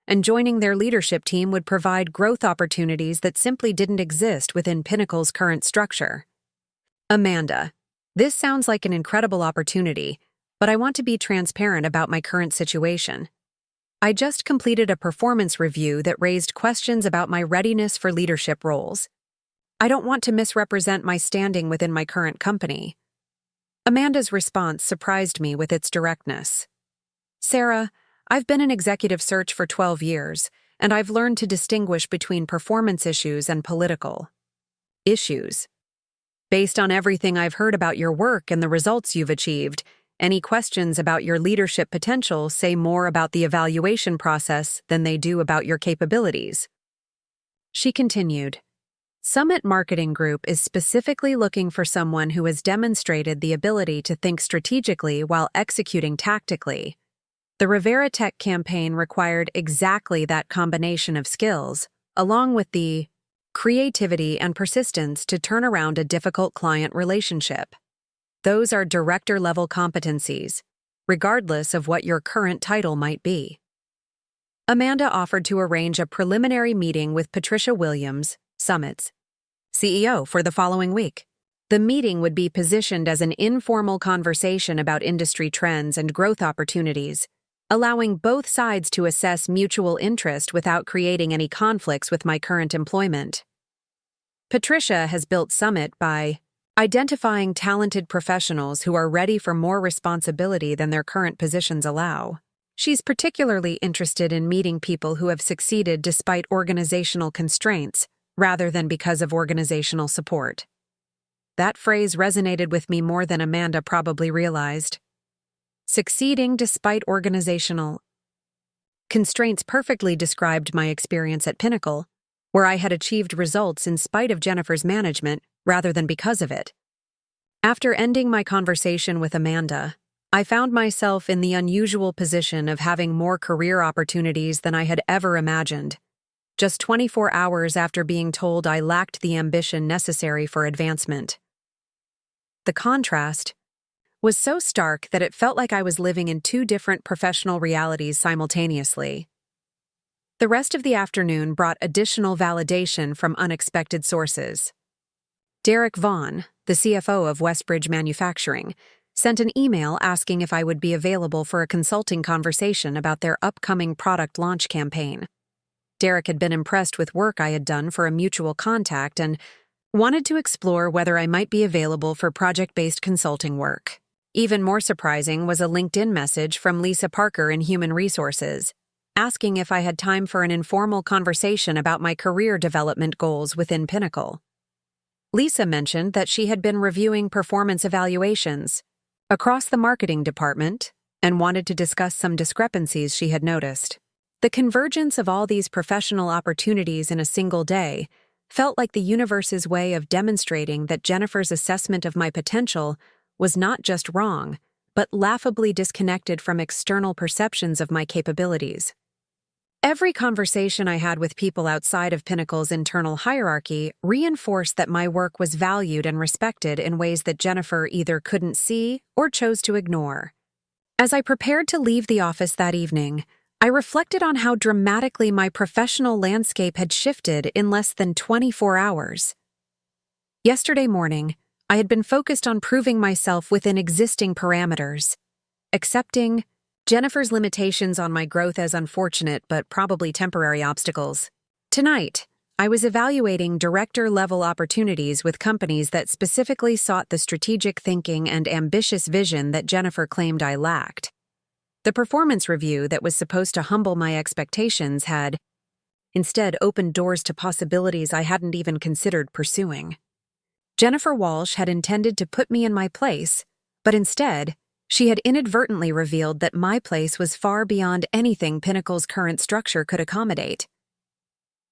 and joining their leadership team would provide growth opportunities that simply didn't exist within Pinnacle's current structure. Amanda, this sounds like an incredible opportunity, but I want to be transparent about my current situation. I just completed a performance review that raised questions about my readiness for leadership roles. I don't want to misrepresent my standing within my current company. Amanda's response surprised me with its directness. Sarah, I've been in executive search for 12 years, and I've learned to distinguish between performance issues and political issues. Based on everything I've heard about your work and the results you've achieved, any questions about your leadership potential say more about the evaluation process than they do about your capabilities. She continued, Summit Marketing Group is specifically looking for someone who has demonstrated the ability to think strategically while executing tactically. The Rivera Tech campaign required exactly that combination of skills, along with the creativity and persistence to turn around a difficult client relationship. Those are director-level competencies, regardless of what your current title might be. Amanda offered to arrange a preliminary meeting with Patricia Williams, Summit's CEO, for the following week. The meeting would be positioned as an informal conversation about industry trends and growth opportunities, allowing both sides to assess mutual interest without creating any conflicts with my current employment. Patricia has built Summit by identifying talented professionals who are ready for more responsibility than their current positions allow. She's particularly interested in meeting people who have succeeded despite organizational constraints, rather than because of organizational support. That phrase resonated with me more than Amanda probably realized. Succeeding despite organizational constraints perfectly described my experience at Pinnacle, where I had achieved results in spite of Jennifer's management rather than because of it. After ending my conversation with Amanda, I found myself in the unusual position of having more career opportunities than I had ever imagined, just 24 hours after being told I lacked the ambition necessary for advancement. The contrast was so stark that it felt like I was living in two different professional realities simultaneously. The rest of the afternoon brought additional validation from unexpected sources. Derek Vaughn, the CFO of Westbridge Manufacturing, sent an email asking if I would be available for a consulting conversation about their upcoming product launch campaign. Derek had been impressed with work I had done for a mutual contact and wanted to explore whether I might be available for project-based consulting work. Even more surprising was a LinkedIn message from Lisa Parker in Human Resources, asking if I had time for an informal conversation about my career development goals within Pinnacle. Lisa mentioned that she had been reviewing performance evaluations across the marketing department and wanted to discuss some discrepancies she had noticed. The convergence of all these professional opportunities in a single day felt like the universe's way of demonstrating that Jennifer's assessment of my potential was not just wrong, but laughably disconnected from external perceptions of my capabilities. Every conversation I had with people outside of Pinnacle's internal hierarchy reinforced that my work was valued and respected in ways that Jennifer either couldn't see or chose to ignore. As I prepared to leave the office that evening, I reflected on how dramatically my professional landscape had shifted in less than 24 hours. Yesterday morning, I had been focused on proving myself within existing parameters, accepting Jennifer's limitations on my growth as unfortunate but probably temporary obstacles. Tonight, I was evaluating director-level opportunities with companies that specifically sought the strategic thinking and ambitious vision that Jennifer claimed I lacked. The performance review that was supposed to humble my expectations had, instead, opened doors to possibilities I hadn't even considered pursuing. Jennifer Walsh had intended to put me in my place, but instead, she had inadvertently revealed that my place was far beyond anything Pinnacle's current structure could accommodate.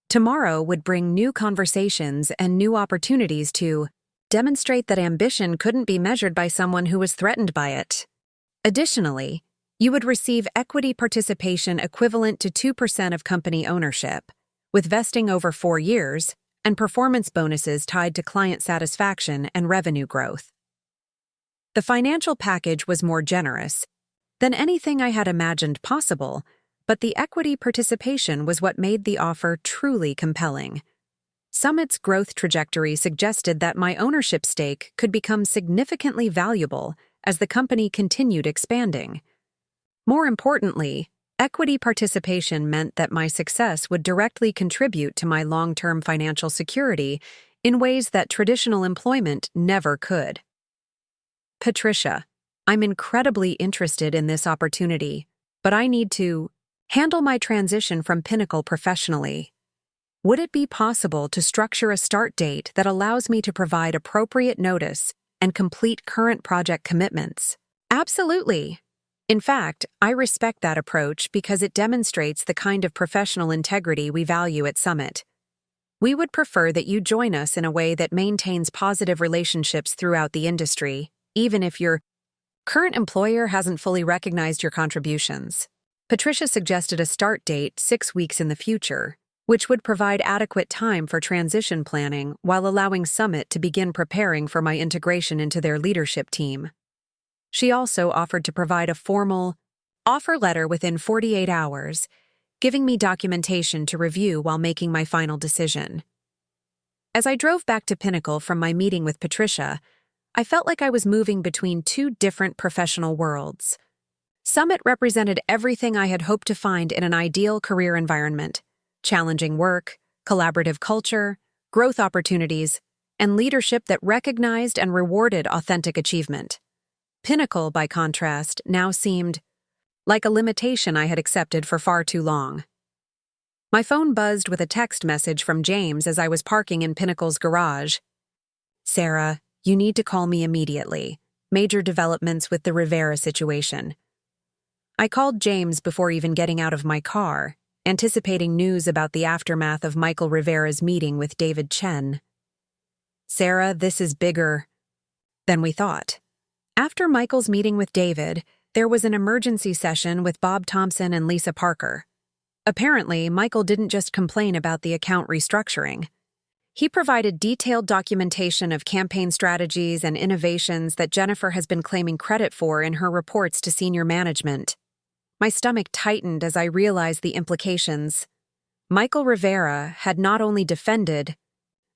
Tomorrow would bring new conversations and new opportunities to demonstrate that ambition couldn't be measured by someone who was threatened by it. Additionally, You would receive equity participation equivalent to 2% of company ownership, with vesting over 4 years, and performance bonuses tied to client satisfaction and revenue growth. The financial package was more generous than anything I had imagined possible, but the equity participation was what made the offer truly compelling. Summit's growth trajectory suggested that my ownership stake could become significantly valuable as the company continued expanding. More importantly, equity participation meant that my success would directly contribute to my long-term financial security in ways that traditional employment never could. Patricia, I'm incredibly interested in this opportunity, but I need to handle my transition from Pinnacle professionally. Would it be possible to structure a start date that allows me to provide appropriate notice and complete current project commitments? Absolutely. In fact, I respect that approach because it demonstrates the kind of professional integrity we value at Summit. We would prefer that you join us in a way that maintains positive relationships throughout the industry, even if your current employer hasn't fully recognized your contributions. Patricia suggested a start date 6 weeks in the future, which would provide adequate time for transition planning while allowing Summit to begin preparing for my integration into their leadership team. She also offered to provide a formal offer letter within 48 hours, giving me documentation to review while making my final decision. As I drove back to Pinnacle from my meeting with Patricia, I felt like I was moving between two different professional worlds. Summit represented everything I had hoped to find in an ideal career environment: challenging work, collaborative culture, growth opportunities, and leadership that recognized and rewarded authentic achievement. Pinnacle, by contrast, now seemed like a limitation I had accepted for far too long. My phone buzzed with a text message from James as I was parking in Pinnacle's garage. "Sarah, you need to call me immediately. Major developments with the Rivera situation." I called James before even getting out of my car, anticipating news about the aftermath of Michael Rivera's meeting with David Chen. "Sarah, this is bigger than we thought." After Michael's meeting with David, there was an emergency session with Bob Thompson and Lisa Parker. Apparently, Michael didn't just complain about the account restructuring. He provided detailed documentation of campaign strategies and innovations that Jennifer has been claiming credit for in her reports to senior management. My stomach tightened as I realized the implications. Michael Rivera had not only defended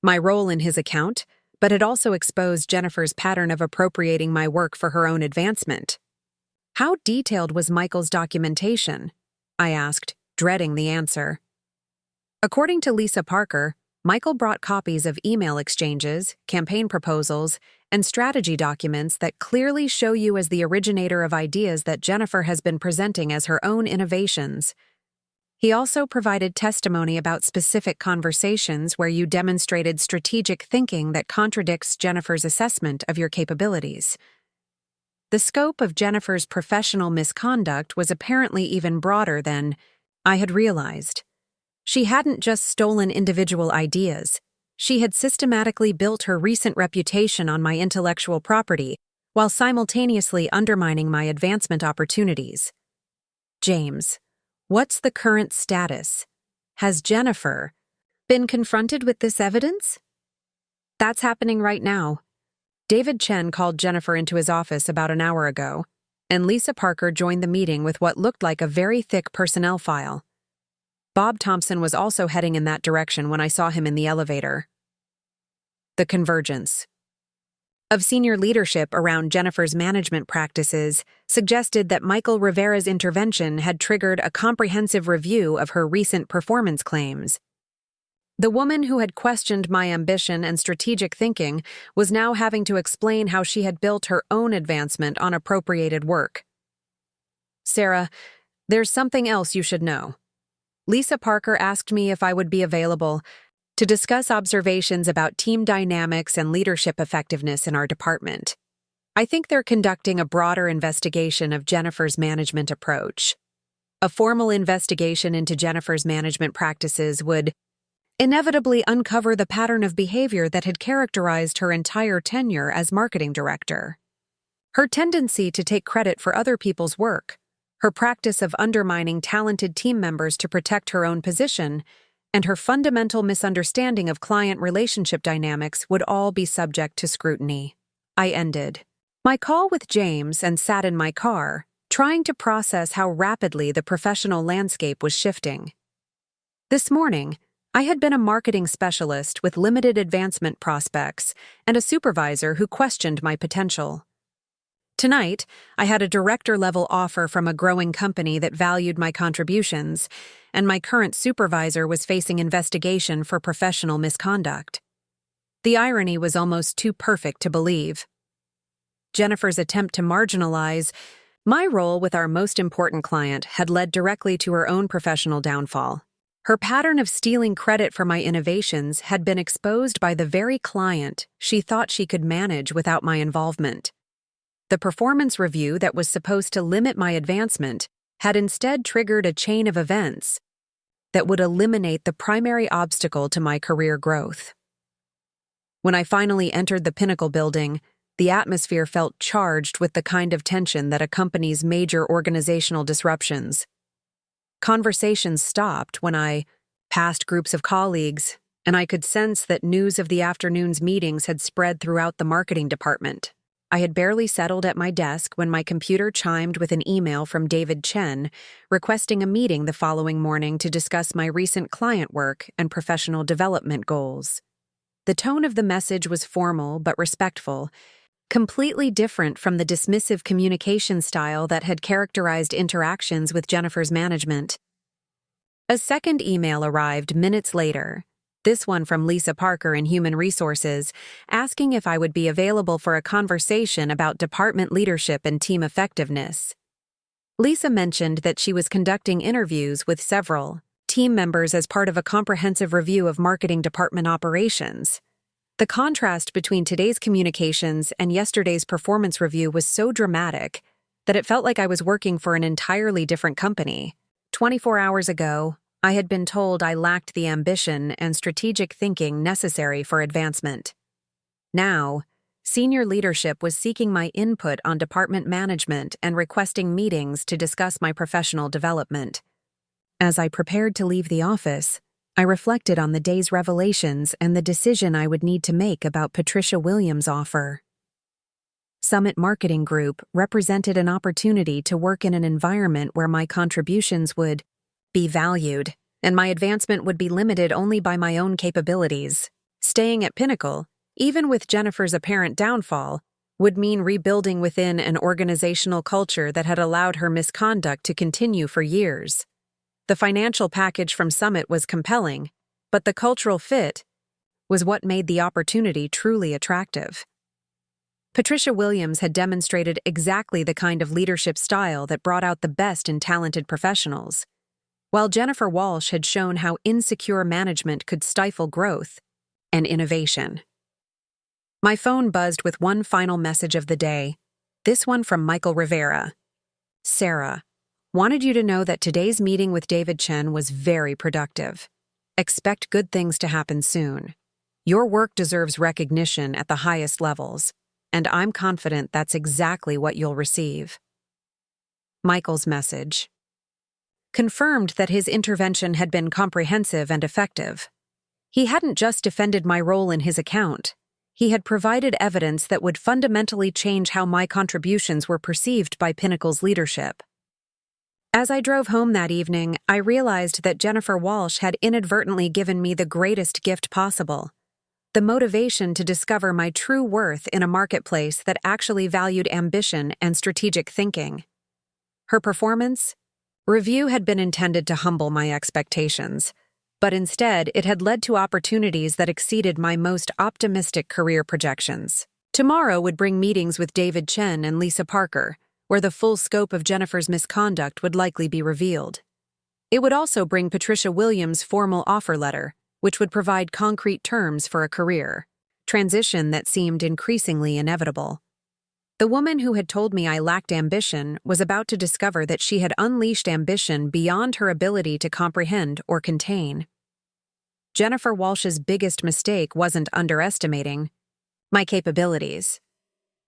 my role in his account, but had also exposed Jennifer's pattern of appropriating my work for her own advancement. How detailed was Michael's documentation? I asked, dreading the answer. According to Lisa Parker, Michael brought copies of email exchanges, campaign proposals, and strategy documents that clearly show you as the originator of ideas that Jennifer has been presenting as her own innovations. He also provided testimony about specific conversations where you demonstrated strategic thinking that contradicts Jennifer's assessment of your capabilities. The scope of Jennifer's professional misconduct was apparently even broader than I had realized. She hadn't just stolen individual ideas. She had systematically built her recent reputation on my intellectual property while simultaneously undermining my advancement opportunities. James, what's the current status? Has Jennifer been confronted with this evidence? That's happening right now. David Chen called Jennifer into his office about an hour ago, and Lisa Parker joined the meeting with what looked like a very thick personnel file. Bob Thompson was also heading in that direction when I saw him in the elevator. The convergence of senior leadership around Jennifer's management practices suggested that Michael Rivera's intervention had triggered a comprehensive review of her recent performance claims. The woman who had questioned my ambition and strategic thinking was now having to explain how she had built her own advancement on appropriated work. "Sarah, there's something else you should know." Lisa Parker asked me if I would be available to discuss observations about team dynamics and leadership effectiveness in our department. I think they're conducting a broader investigation of Jennifer's management approach. A formal investigation into Jennifer's management practices would inevitably uncover the pattern of behavior that had characterized her entire tenure as marketing director. Her tendency to take credit for other people's work, her practice of undermining talented team members to protect her own position, and her fundamental misunderstanding of client relationship dynamics would all be subject to scrutiny. I ended my call with James and sat in my car, trying to process how rapidly the professional landscape was shifting. This morning, I had been a marketing specialist with limited advancement prospects and a supervisor who questioned my potential. Tonight, I had a director-level offer from a growing company that valued my contributions, and my current supervisor was facing investigation for professional misconduct. The irony was almost too perfect to believe. Jennifer's attempt to marginalize my role with our most important client had led directly to her own professional downfall. Her pattern of stealing credit for my innovations had been exposed by the very client she thought she could manage without my involvement. The performance review that was supposed to limit my advancement had instead triggered a chain of events that would eliminate the primary obstacle to my career growth. When I finally entered the Pinnacle building, the atmosphere felt charged with the kind of tension that accompanies major organizational disruptions. Conversations stopped when I passed groups of colleagues, and I could sense that news of the afternoon's meetings had spread throughout the marketing department. I had barely settled at my desk when my computer chimed with an email from David Chen requesting a meeting the following morning to discuss my recent client work and professional development goals. The tone of the message was formal but respectful, completely different from the dismissive communication style that had characterized interactions with Jennifer's management. A second email arrived minutes later, this one from Lisa Parker in Human Resources, asking if I would be available for a conversation about department leadership and team effectiveness. Lisa mentioned that she was conducting interviews with several team members as part of a comprehensive review of marketing department operations. The contrast between today's communications and yesterday's performance review was so dramatic that it felt like I was working for an entirely different company. 24 hours ago, I had been told I lacked the ambition and strategic thinking necessary for advancement. Now, senior leadership was seeking my input on department management and requesting meetings to discuss my professional development. As I prepared to leave the office, I reflected on the day's revelations and the decision I would need to make about Patricia Williams' offer. Summit Marketing Group represented an opportunity to work in an environment where my contributions would be valued, and my advancement would be limited only by my own capabilities. Staying at Pinnacle, even with Jennifer's apparent downfall, would mean rebuilding within an organizational culture that had allowed her misconduct to continue for years. The financial package from Summit was compelling, but the cultural fit was what made the opportunity truly attractive. Patricia Williams had demonstrated exactly the kind of leadership style that brought out the best in talented professionals, while Jennifer Walsh had shown how insecure management could stifle growth and innovation. My phone buzzed with one final message of the day, this one from Michael Rivera. Sarah, wanted you to know that today's meeting with David Chen was very productive. Expect good things to happen soon. Your work deserves recognition at the highest levels, and I'm confident that's exactly what you'll receive. Michael's message confirmed that his intervention had been comprehensive and effective. He hadn't just defended my role in his account. He had provided evidence that would fundamentally change how my contributions were perceived by Pinnacle's leadership. As I drove home that evening, I realized that Jennifer Walsh had inadvertently given me the greatest gift possible: the motivation to discover my true worth in a marketplace that actually valued ambition and strategic thinking. Her performance review had been intended to humble my expectations, but instead it had led to opportunities that exceeded my most optimistic career projections. Tomorrow would bring meetings with David Chen and Lisa Parker, where the full scope of Jennifer's misconduct would likely be revealed. It would also bring Patricia Williams' formal offer letter, which would provide concrete terms for a career transition that seemed increasingly inevitable. The woman who had told me I lacked ambition was about to discover that she had unleashed ambition beyond her ability to comprehend or contain. Jennifer Walsh's biggest mistake wasn't underestimating my capabilities.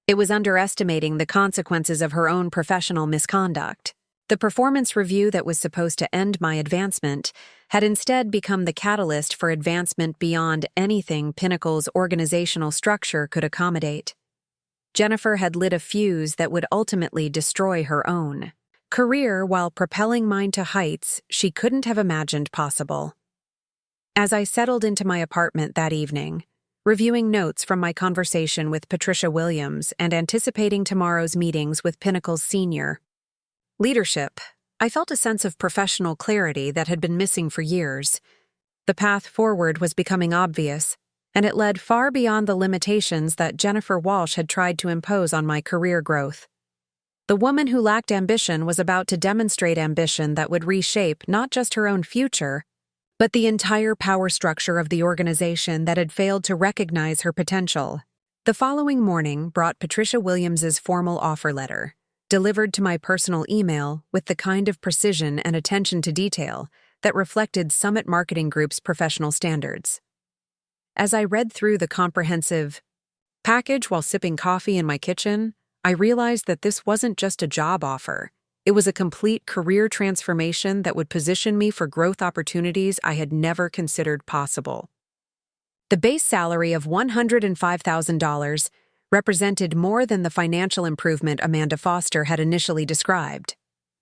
It was underestimating the consequences of her own professional misconduct. The performance review that was supposed to end my advancement had instead become the catalyst for advancement beyond anything Pinnacle's organizational structure could accommodate. Jennifer had lit a fuse that would ultimately destroy her own career while propelling mine to heights she couldn't have imagined possible. As I settled into my apartment that evening, reviewing notes from my conversation with Patricia Williams and anticipating tomorrow's meetings with Pinnacle's senior leadership, I felt a sense of professional clarity that had been missing for years. The path forward was becoming obvious, and it led far beyond the limitations that Jennifer Walsh had tried to impose on my career growth. The woman who lacked ambition was about to demonstrate ambition that would reshape not just her own future, but the entire power structure of the organization that had failed to recognize her potential. The following morning brought Patricia Williams's formal offer letter, delivered to my personal email with the kind of precision and attention to detail that reflected Summit Marketing Group's professional standards. As I read through the comprehensive package while sipping coffee in my kitchen, I realized that this wasn't just a job offer. It was a complete career transformation that would position me for growth opportunities I had never considered possible. The base salary of $105,000 represented more than the financial improvement Amanda Foster had initially described.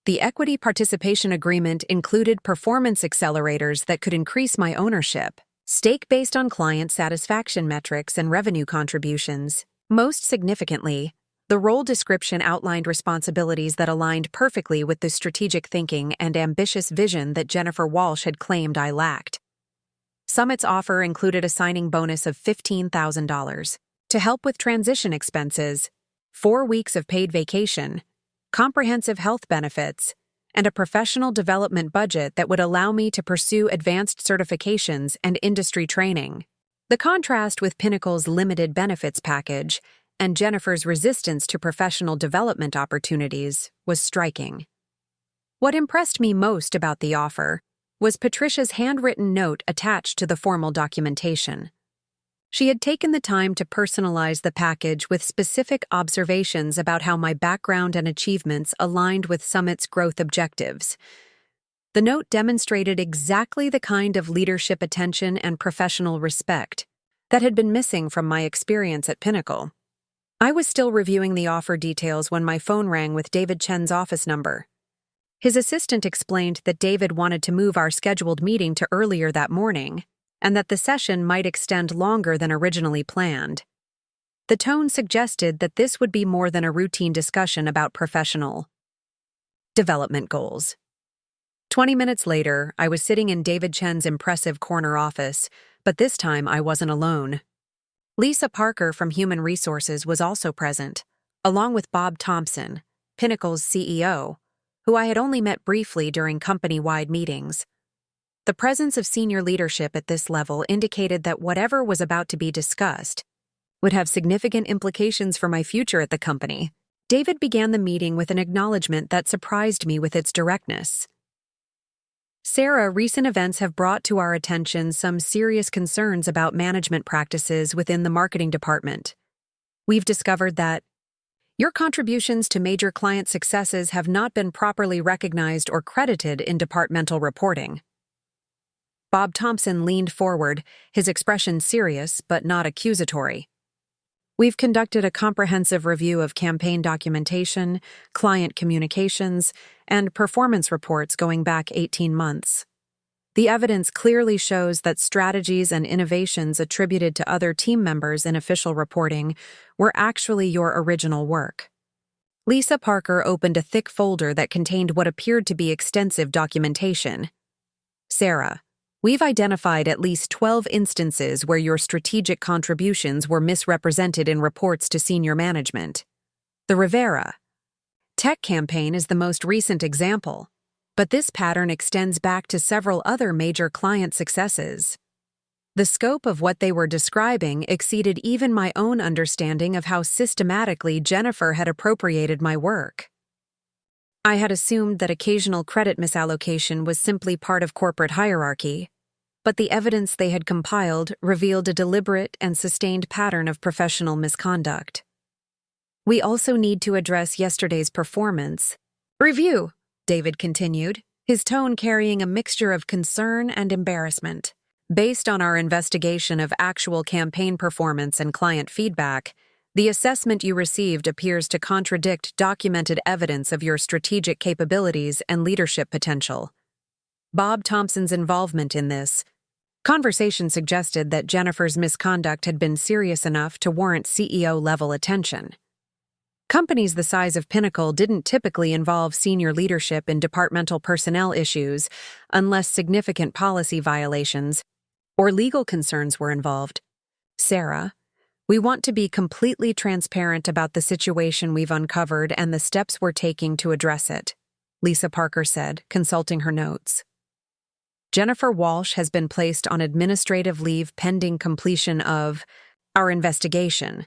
The equity participation agreement included performance accelerators that could increase my ownership, stake based on client satisfaction metrics and revenue contributions. Most significantly, the role description outlined responsibilities that aligned perfectly with the strategic thinking and ambitious vision that Jennifer Walsh had claimed I lacked. Summit's offer included a signing bonus of $15,000 to help with transition expenses, 4 weeks of paid vacation, comprehensive health benefits, and a professional development budget that would allow me to pursue advanced certifications and industry training. The contrast with Pinnacle's limited benefits package and Jennifer's resistance to professional development opportunities was striking. What impressed me most about the offer was Patricia's handwritten note attached to the formal documentation. She had taken the time to personalize the package with specific observations about how my background and achievements aligned with Summit's growth objectives. The note demonstrated exactly the kind of leadership attention and professional respect that had been missing from my experience at Pinnacle. I was still reviewing the offer details when my phone rang with David Chen's office number. His assistant explained that David wanted to move our scheduled meeting to earlier that morning, and that the session might extend longer than originally planned. The tone suggested that this would be more than a routine discussion about professional development goals. 20 minutes later, I was sitting in David Chen's impressive corner office, but this time I wasn't alone. Lisa Parker from Human Resources was also present, along with Bob Thompson, Pinnacle's CEO, who I had only met briefly during company-wide meetings. The presence of senior leadership at this level indicated that whatever was about to be discussed would have significant implications for my future at the company. David began the meeting with an acknowledgement that surprised me with its directness. Sarah, recent events have brought to our attention some serious concerns about management practices within the marketing department. We've discovered that your contributions to major client successes have not been properly recognized or credited in departmental reporting. Bob Thompson leaned forward, his expression serious but not accusatory. We've conducted a comprehensive review of campaign documentation, client communications, and performance reports going back 18 months. The evidence clearly shows that strategies and innovations attributed to other team members in official reporting were actually your original work. Lisa Parker opened a thick folder that contained what appeared to be extensive documentation. Sarah, we've identified at least 12 instances where your strategic contributions were misrepresented in reports to senior management. The Rivera Tech campaign is the most recent example, but this pattern extends back to several other major client successes. The scope of what they were describing exceeded even my own understanding of how systematically Jennifer had appropriated my work. I had assumed that occasional credit misallocation was simply part of corporate hierarchy, but the evidence they had compiled revealed a deliberate and sustained pattern of professional misconduct. We also need to address yesterday's performance review, David continued, his tone carrying a mixture of concern and embarrassment. Based on our investigation of actual campaign performance and client feedback, the assessment you received appears to contradict documented evidence of your strategic capabilities and leadership potential. Bob Thompson's involvement in this conversation suggested that Jennifer's misconduct had been serious enough to warrant CEO-level attention. Companies the size of Pinnacle didn't typically involve senior leadership in departmental personnel issues unless significant policy violations or legal concerns were involved. Sarah, we want to be completely transparent about the situation we've uncovered and the steps we're taking to address it, Lisa Parker said, consulting her notes. Jennifer Walsh has been placed on administrative leave pending completion of our investigation.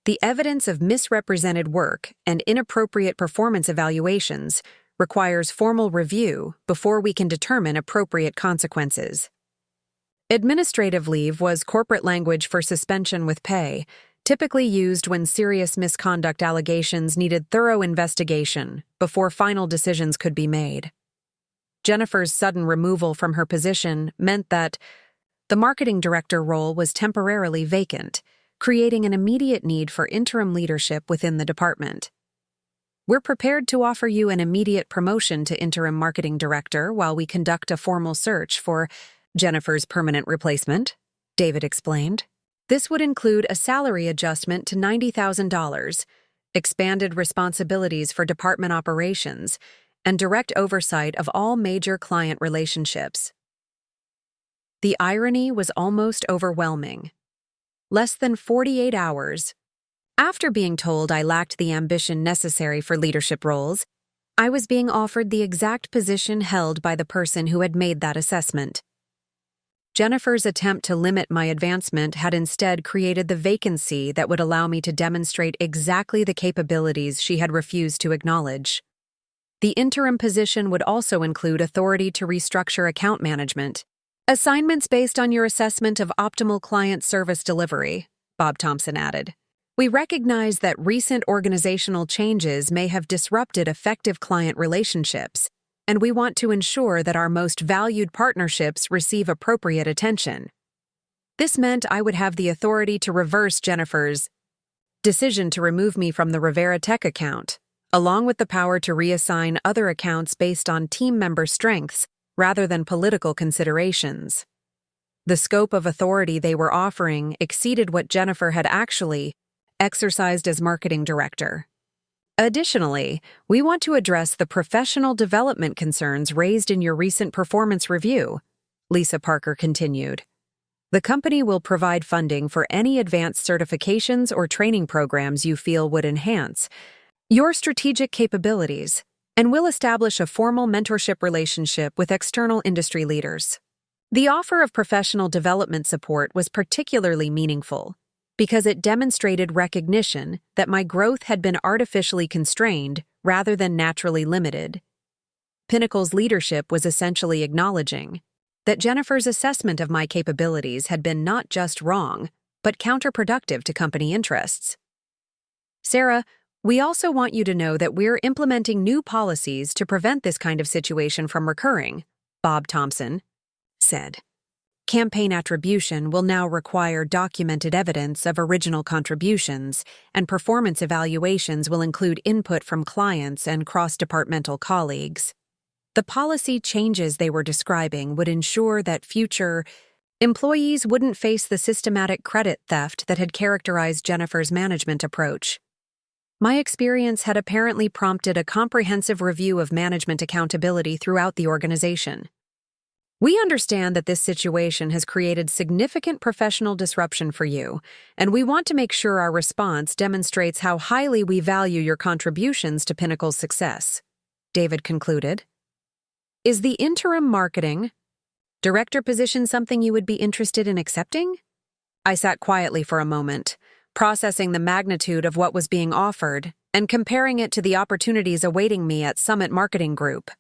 The evidence of misrepresented work and inappropriate performance evaluations requires formal review before we can determine appropriate consequences. Administrative leave was corporate language for suspension with pay, typically used when serious misconduct allegations needed thorough investigation before final decisions could be made. Jennifer's sudden removal from her position meant that the marketing director role was temporarily vacant, creating an immediate need for interim leadership within the department. We're prepared to offer you an immediate promotion to interim marketing director while we conduct a formal search for Jennifer's permanent replacement, David explained. This would include a salary adjustment to $90,000, expanded responsibilities for department operations, and direct oversight of all major client relationships. The irony was almost overwhelming. Less than 48 hours after being told I lacked the ambition necessary for leadership roles, I was being offered the exact position held by the person who had made that assessment. Jennifer's attempt to limit my advancement had instead created the vacancy that would allow me to demonstrate exactly the capabilities she had refused to acknowledge. The interim position would also include authority to restructure account management, assignments based on your assessment of optimal client service delivery, Bob Thompson added. We recognize that recent organizational changes may have disrupted effective client relationships, and we want to ensure that our most valued partnerships receive appropriate attention. This meant I would have the authority to reverse Jennifer's decision to remove me from the Rivera Tech account, along with the power to reassign other accounts based on team member strengths rather than political considerations. The scope of authority they were offering exceeded what Jennifer had actually exercised as marketing director. Additionally, we want to address the professional development concerns raised in your recent performance review, Lisa Parker continued. The company will provide funding for any advanced certifications or training programs you feel would enhance your strategic capabilities, and will establish a formal mentorship relationship with external industry leaders. The offer of professional development support was particularly meaningful because it demonstrated recognition that my growth had been artificially constrained rather than naturally limited. Pinnacle's leadership was essentially acknowledging that Jennifer's assessment of my capabilities had been not just wrong, but counterproductive to company interests. Sarah, we also want you to know that we're implementing new policies to prevent this kind of situation from recurring, Bob Thompson said. Campaign attribution will now require documented evidence of original contributions, and performance evaluations will include input from clients and cross-departmental colleagues. The policy changes they were describing would ensure that future employees wouldn't face the systematic credit theft that had characterized Jennifer's management approach. My experience had apparently prompted a comprehensive review of management accountability throughout the organization. We understand that this situation has created significant professional disruption for you, and we want to make sure our response demonstrates how highly we value your contributions to Pinnacle's success, David concluded. Is the interim marketing director position something you would be interested in accepting? I sat quietly for a moment, processing the magnitude of what was being offered and comparing it to the opportunities awaiting me at Summit Marketing Group.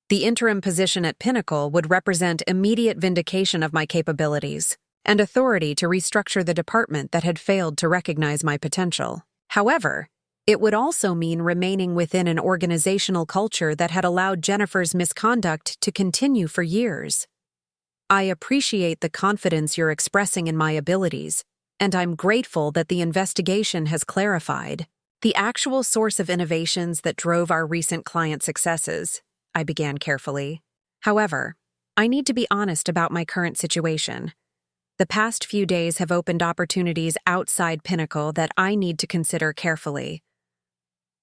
The interim position at Pinnacle would represent immediate vindication of my capabilities and authority to restructure the department that had failed to recognize my potential. However, It would also mean remaining within an organizational culture that had allowed Jennifer's misconduct to continue for years. I appreciate the confidence you're expressing in my abilities, and I'm grateful that the investigation has clarified the actual source of innovations that drove our recent client successes, I began carefully. However, I need to be honest about my current situation. The past few days have opened opportunities outside Pinnacle that I need to consider carefully.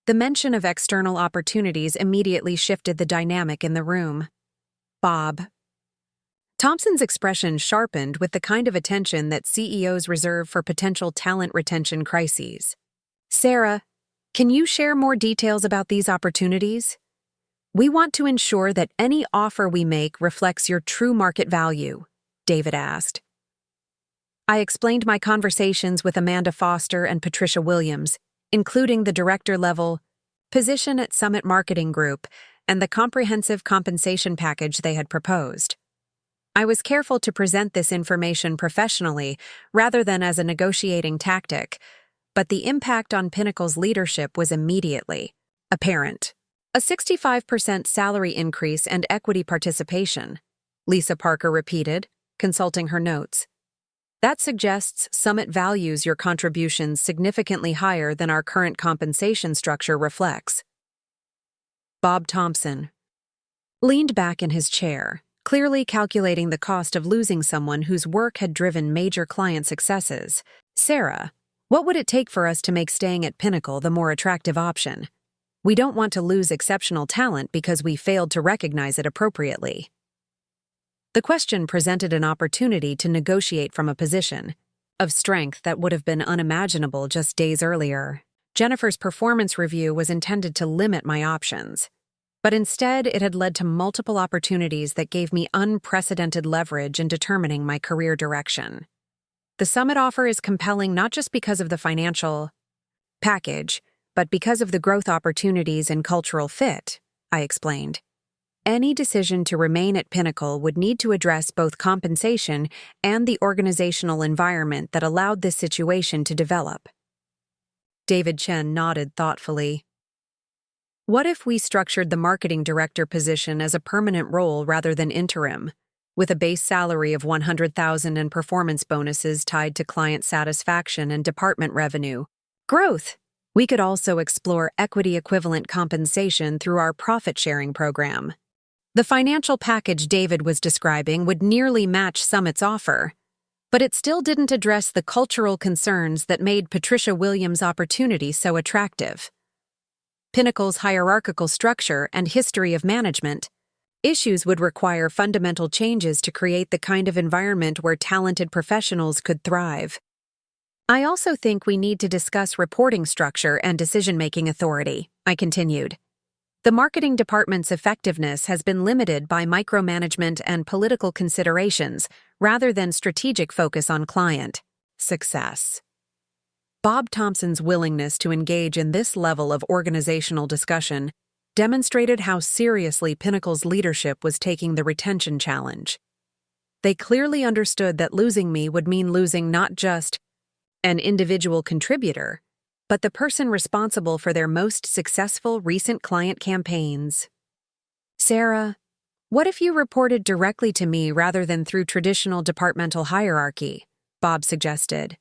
The mention of external opportunities immediately shifted the dynamic in the room. Bob. Thompson's expression sharpened with the kind of attention that CEOs reserve for potential talent retention crises. Sarah, can you share more details about these opportunities? We want to ensure that any offer we make reflects your true market value, David asked. I explained my conversations with Amanda Foster and Patricia Williams, including the director-level position at Summit Marketing Group and the comprehensive compensation package they had proposed. I was careful to present this information professionally rather than as a negotiating tactic, but the impact on Pinnacle's leadership was immediately apparent. A 65% salary increase and equity participation, Lisa Parker repeated, consulting her notes. That suggests Summit values your contributions significantly higher than our current compensation structure reflects. Bob Thompson leaned back in his chair, clearly calculating the cost of losing someone whose work had driven major client successes. Sarah, what would it take for us to make staying at Pinnacle the more attractive option? We don't want to lose exceptional talent because we failed to recognize it appropriately. The question presented an opportunity to negotiate from a position of strength that would have been unimaginable just days earlier. Jennifer's performance review was intended to limit my options, but instead it had led to multiple opportunities that gave me unprecedented leverage in determining my career direction. The Summit offer is compelling not just because of the financial package, but because of the growth opportunities and cultural fit, I explained. Any decision to remain at Pinnacle would need to address both compensation and the organizational environment that allowed this situation to develop. David Chen nodded thoughtfully. What if we structured the marketing director position as a permanent role rather than interim, with a base salary of $100,000 and performance bonuses tied to client satisfaction and department revenue growth? We could also explore equity-equivalent compensation through our profit-sharing program. The financial package David was describing would nearly match Summit's offer, but it still didn't address the cultural concerns that made Patricia Williams' opportunity so attractive. Pinnacle's hierarchical structure and history of management issues would require fundamental changes to create the kind of environment where talented professionals could thrive. I also think we need to discuss reporting structure and decision-making authority, I continued. The marketing department's effectiveness has been limited by micromanagement and political considerations rather than strategic focus on client success. Bob Thompson's willingness to engage in this level of organizational discussion demonstrated how seriously Pinnacle's leadership was taking the retention challenge. They clearly understood that losing me would mean losing not just an individual contributor, but the person responsible for their most successful recent client campaigns. Sarah, what if you reported directly to me rather than through traditional departmental hierarchy? Bob suggested.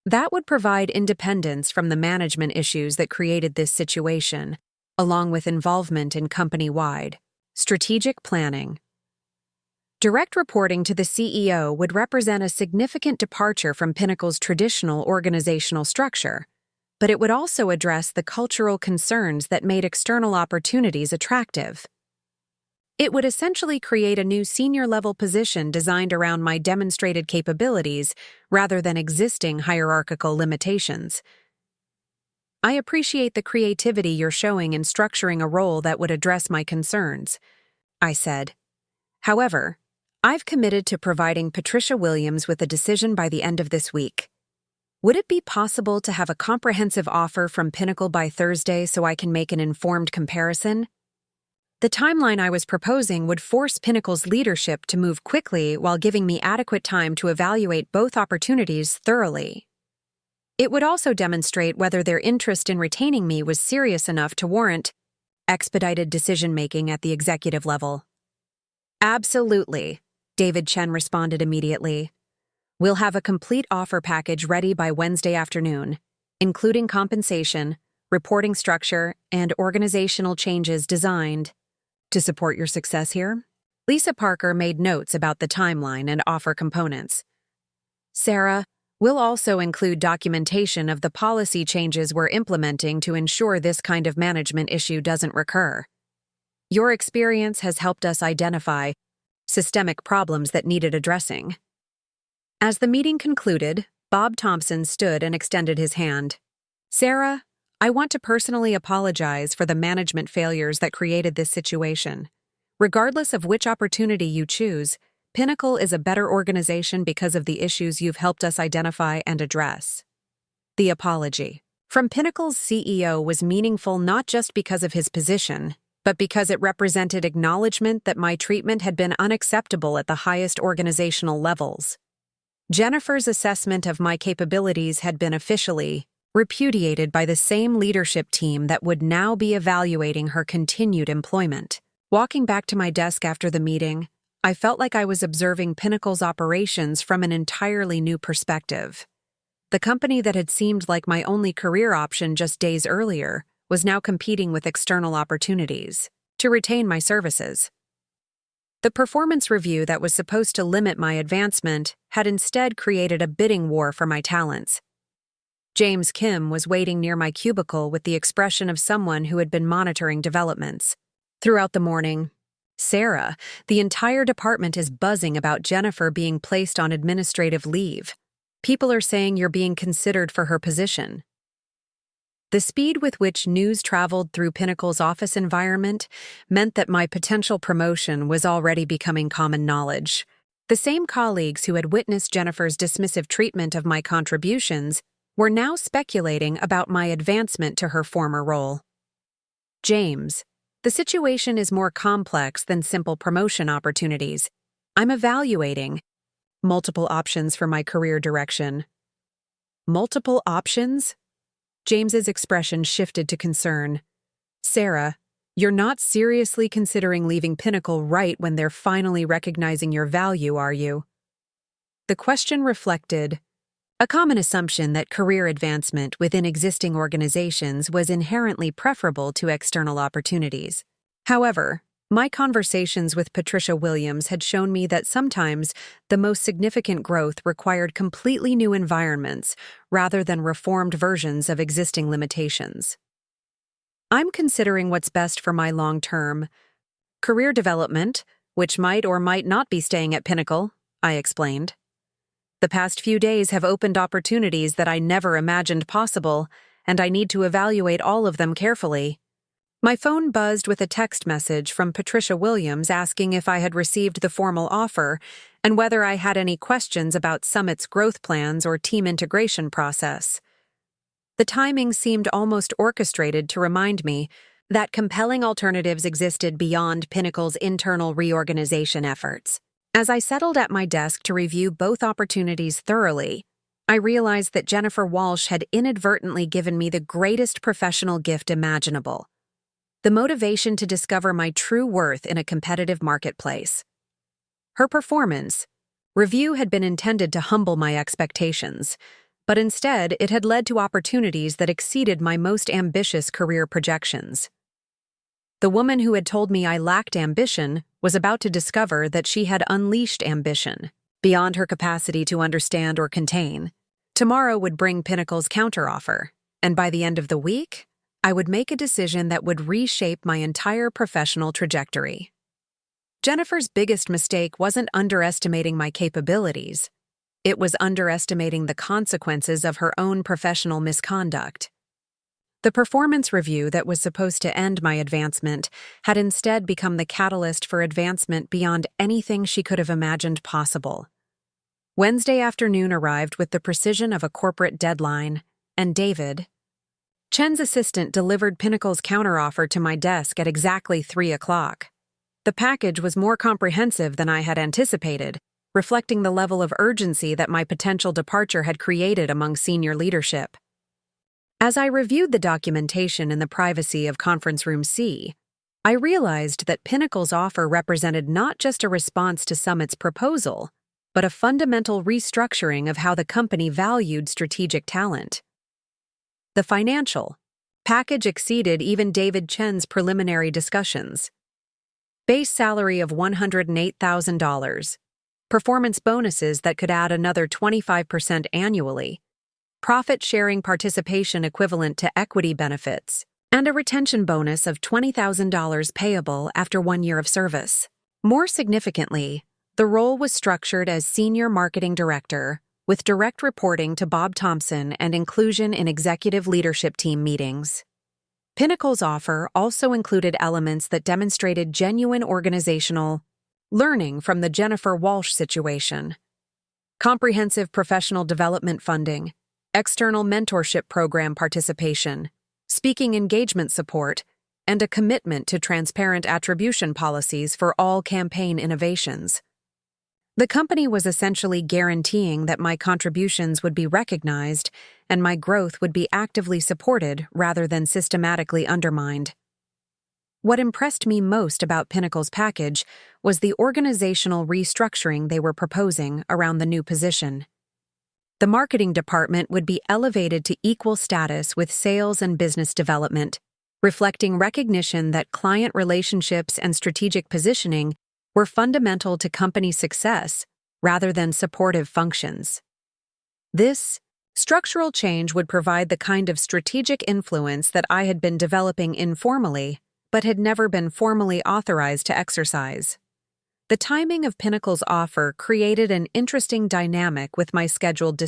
That would provide independence from the management issues that created this situation, along with involvement in company-wide strategic planning. Direct reporting to the CEO would represent a significant departure from Pinnacle's traditional organizational structure, but it would also address the cultural concerns that made external opportunities attractive. It would essentially create a new senior-level position designed around my demonstrated capabilities rather than existing hierarchical limitations. I appreciate the creativity you're showing in structuring a role that would address my concerns, I said. However, I've committed to providing Patricia Williams with a decision by the end of this week. Would it be possible to have a comprehensive offer from Pinnacle by Thursday so I can make an informed comparison? The timeline I was proposing would force Pinnacle's leadership to move quickly while giving me adequate time to evaluate both opportunities thoroughly. It would also demonstrate whether their interest in retaining me was serious enough to warrant expedited decision-making at the executive level. Absolutely, David Chen responded immediately. We'll have a complete offer package ready by Wednesday afternoon, including compensation, reporting structure, and organizational changes designed to support your success here. Lisa Parker made notes about the timeline and offer components. Sarah, we'll also include documentation of the policy changes we're implementing to ensure this kind of management issue doesn't recur. Your experience has helped us identify systemic problems that needed addressing. As the meeting concluded, Bob Thompson stood and extended his hand. Sarah, I want to personally apologize for the management failures that created this situation. Regardless of which opportunity you choose, Pinnacle is a better organization because of the issues you've helped us identify and address. The apology from Pinnacle's CEO was meaningful not just because of his position, but because it represented acknowledgement that my treatment had been unacceptable at the highest organizational levels. Jennifer's assessment of my capabilities had been officially repudiated by the same leadership team that would now be evaluating her continued employment. Walking back to my desk after the meeting, I felt like I was observing Pinnacle's operations from an entirely new perspective. The company that had seemed like my only career option just days earlier was now competing with external opportunities to retain my services. The performance review that was supposed to limit my advancement had instead created a bidding war for my talents. James Kim was waiting near my cubicle with the expression of someone who had been monitoring developments. Throughout the morning, Sarah, the entire department is buzzing about Jennifer being placed on administrative leave. People are saying you're being considered for her position. The speed with which news traveled through Pinnacle's office environment meant that my potential promotion was already becoming common knowledge. The same colleagues who had witnessed Jennifer's dismissive treatment of my contributions were now speculating about my advancement to her former role. James, the situation is more complex than simple promotion opportunities. I'm evaluating multiple options for my career direction. Multiple options? James's expression shifted to concern. Sarah, you're not seriously considering leaving Pinnacle right when they're finally recognizing your value, are you? The question reflected a common assumption that career advancement within existing organizations was inherently preferable to external opportunities. However, my conversations with Patricia Williams had shown me that sometimes the most significant growth required completely new environments rather than reformed versions of existing limitations. I'm considering what's best for my long-term career development, which might or might not be staying at Pinnacle, I explained. The past few days have opened opportunities that I never imagined possible, and I need to evaluate all of them carefully. My phone buzzed with a text message from Patricia Williams asking if I had received the formal offer and whether I had any questions about Summit's growth plans or team integration process. The timing seemed almost orchestrated to remind me that compelling alternatives existed beyond Pinnacle's internal reorganization efforts. As I settled at my desk to review both opportunities thoroughly, I realized that Jennifer Walsh had inadvertently given me the greatest professional gift imaginable: the motivation to discover my true worth in a competitive marketplace. Her performance review had been intended to humble my expectations, but instead it had led to opportunities that exceeded my most ambitious career projections. The woman who had told me I lacked ambition was about to discover that she had unleashed ambition beyond her capacity to understand or contain. Tomorrow would bring Pinnacle's counteroffer, and by the end of the week, I would make a decision that would reshape my entire professional trajectory. Jennifer's biggest mistake wasn't underestimating my capabilities. It was underestimating the consequences of her own professional misconduct. The performance review that was supposed to end my advancement had instead become the catalyst for advancement beyond anything she could have imagined possible. Wednesday afternoon arrived with the precision of a corporate deadline, and David, Chen's assistant, delivered Pinnacle's counteroffer to my desk at exactly 3 o'clock. The package was more comprehensive than I had anticipated, reflecting the level of urgency that my potential departure had created among senior leadership. As I reviewed the documentation in the privacy of Conference Room C, I realized that Pinnacle's offer represented not just a response to Summit's proposal, but a fundamental restructuring of how the company valued strategic talent. The financial package exceeded even David Chen's preliminary discussions. Base salary of $108,000, performance bonuses that could add another 25% annually, profit-sharing participation equivalent to equity benefits, and a retention bonus of $20,000 payable after 1 year of service. More significantly, the role was structured as Senior Marketing Director, with direct reporting to Bob Thompson and inclusion in executive leadership team meetings. Pinnacle's offer also included elements that demonstrated genuine organizational learning from the Jennifer Walsh situation. Comprehensive professional development funding, external mentorship program participation, speaking engagement support, and a commitment to transparent attribution policies for all campaign innovations. The company was essentially guaranteeing that my contributions would be recognized and my growth would be actively supported rather than systematically undermined. What impressed me most about Pinnacle's package was the organizational restructuring they were proposing around the new position. The marketing department would be elevated to equal status with sales and business development, reflecting recognition that client relationships and strategic positioning were fundamental to company success rather than supportive functions. This structural change would provide the kind of strategic influence that I had been developing informally but had never been formally authorized to exercise. The timing of Pinnacle's offer created an interesting dynamic with my scheduled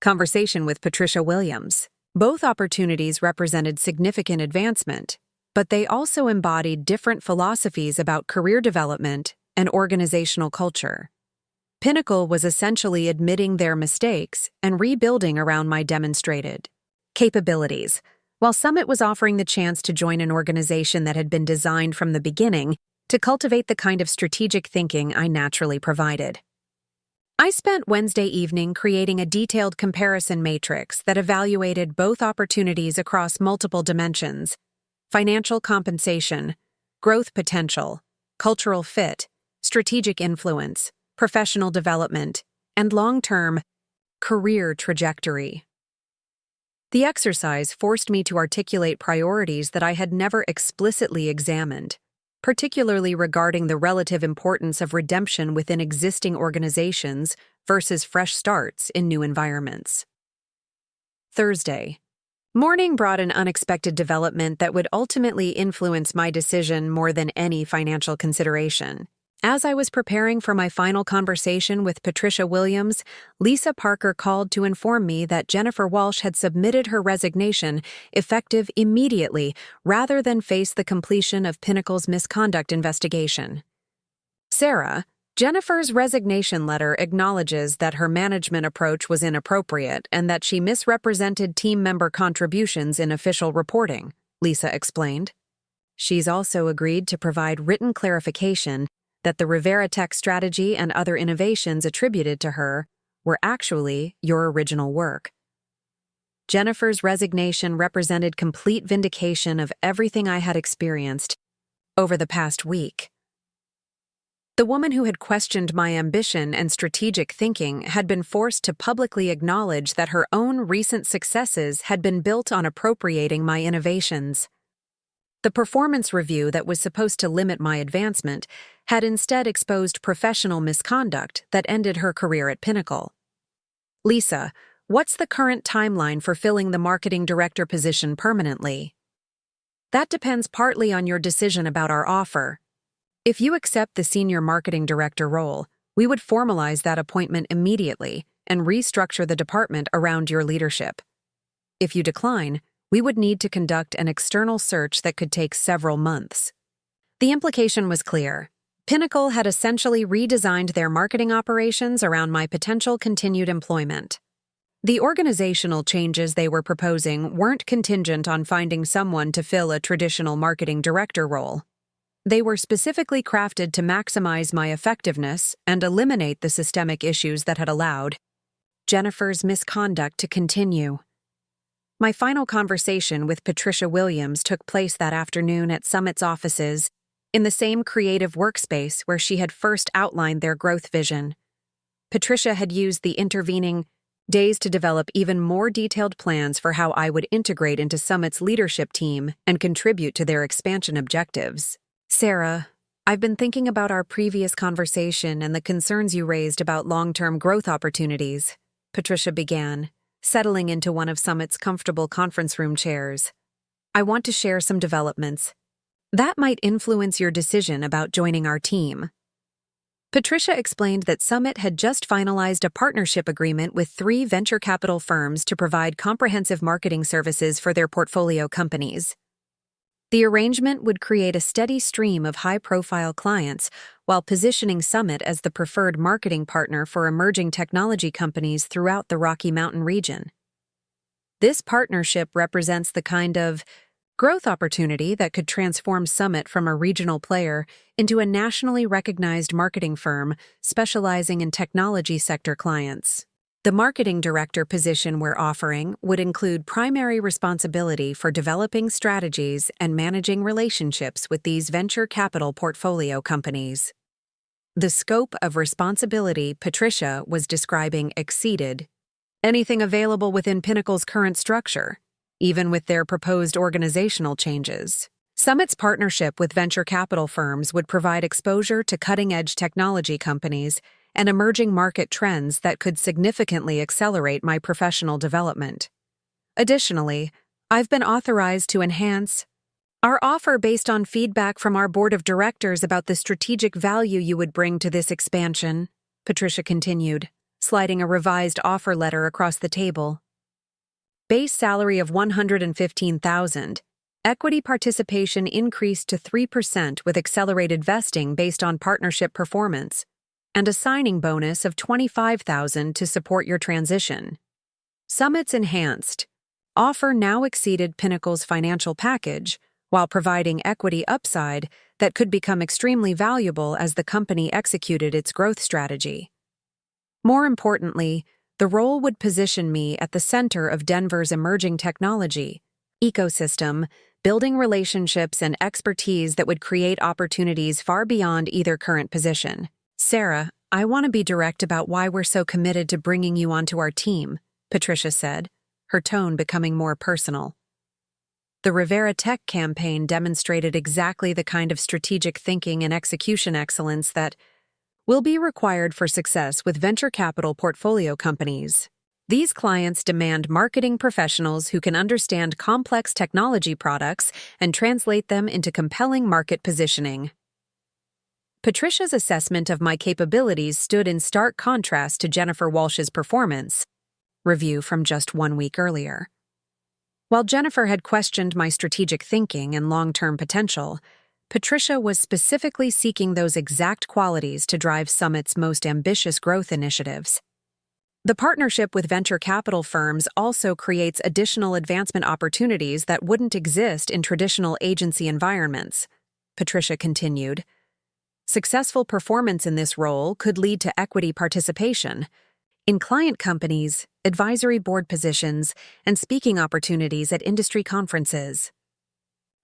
conversation with Patricia Williams. Both opportunities represented significant advancement, but they also embodied different philosophies about career development and organizational culture. Pinnacle was essentially admitting their mistakes and rebuilding around my demonstrated capabilities, while Summit was offering the chance to join an organization that had been designed from the beginning to cultivate the kind of strategic thinking I naturally provided. I spent Wednesday evening creating a detailed comparison matrix that evaluated both opportunities across multiple dimensions: financial compensation, growth potential, cultural fit, strategic influence, professional development, and long-term career trajectory. The exercise forced me to articulate priorities that I had never explicitly examined, particularly regarding the relative importance of redemption within existing organizations versus fresh starts in new environments. Thursday morning brought an unexpected development that would ultimately influence my decision more than any financial consideration. As I was preparing for my final conversation with Patricia Williams, Lisa Parker called to inform me that Jennifer Walsh had submitted her resignation effective immediately rather than face the completion of Pinnacle's misconduct investigation. Sarah, Jennifer's resignation letter acknowledges that her management approach was inappropriate and that she misrepresented team member contributions in official reporting, Lisa explained. She's also agreed to provide written clarification that the Rivera Tech strategy and other innovations attributed to her were actually your original work. Jennifer's resignation represented complete vindication of everything I had experienced over the past week. The woman who had questioned my ambition and strategic thinking had been forced to publicly acknowledge that her own recent successes had been built on appropriating my innovations. The performance review that was supposed to limit my advancement had instead exposed professional misconduct that ended her career at Pinnacle. Lisa, what's the current timeline for filling the marketing director position permanently? That depends partly on your decision about our offer. If you accept the senior marketing director role, we would formalize that appointment immediately and restructure the department around your leadership. If you decline, we would need to conduct an external search that could take several months. The implication was clear. Pinnacle had essentially redesigned their marketing operations around my potential continued employment. The organizational changes they were proposing weren't contingent on finding someone to fill a traditional marketing director role. They were specifically crafted to maximize my effectiveness and eliminate the systemic issues that had allowed Jennifer's misconduct to continue. My final conversation with Patricia Williams took place that afternoon at Summit's offices, in the same creative workspace where she had first outlined their growth vision. Patricia had used the intervening days to develop even more detailed plans for how I would integrate into Summit's leadership team and contribute to their expansion objectives. Sarah, I've been thinking about our previous conversation and the concerns you raised about long-term growth opportunities, Patricia began, settling into one of Summit's comfortable conference room chairs. I want to share some developments that might influence your decision about joining our team. Patricia explained that Summit had just finalized a partnership agreement with 3 venture capital firms to provide comprehensive marketing services for their portfolio companies. The arrangement would create a steady stream of high-profile clients while positioning Summit as the preferred marketing partner for emerging technology companies throughout the Rocky Mountain region. This partnership represents the kind of growth opportunity that could transform Summit from a regional player into a nationally recognized marketing firm specializing in technology sector clients. The marketing director position we're offering would include primary responsibility for developing strategies and managing relationships with these venture capital portfolio companies. The scope of responsibility Patricia was describing exceeded anything available within Pinnacle's current structure, even with their proposed organizational changes. Summit's partnership with venture capital firms would provide exposure to cutting-edge technology companies and emerging market trends that could significantly accelerate my professional development. Additionally, I've been authorized to enhance our offer based on feedback from our board of directors about the strategic value you would bring to this expansion, Patricia continued, sliding a revised offer letter across the table. Base salary of $115,000. Equity participation increased to 3% with accelerated vesting based on partnership performance, and a signing bonus of $25,000 to support your transition. Summit's enhanced offer now exceeded Pinnacle's financial package, while providing equity upside that could become extremely valuable as the company executed its growth strategy. More importantly, the role would position me at the center of Denver's emerging technology ecosystem, building relationships and expertise that would create opportunities far beyond either current position. Sarah, I want to be direct about why we're so committed to bringing you onto our team, Patricia said, her tone becoming more personal. The Rivera Tech campaign demonstrated exactly the kind of strategic thinking and execution excellence that will be required for success with venture capital portfolio companies. These clients demand marketing professionals who can understand complex technology products and translate them into compelling market positioning. Patricia's assessment of my capabilities stood in stark contrast to Jennifer Walsh's performance review from just 1 week earlier. While Jennifer had questioned my strategic thinking and long-term potential, Patricia was specifically seeking those exact qualities to drive Summit's most ambitious growth initiatives. The partnership with venture capital firms also creates additional advancement opportunities that wouldn't exist in traditional agency environments, Patricia continued. Successful performance in this role could lead to equity participation in client companies, advisory board positions, and speaking opportunities at industry conferences.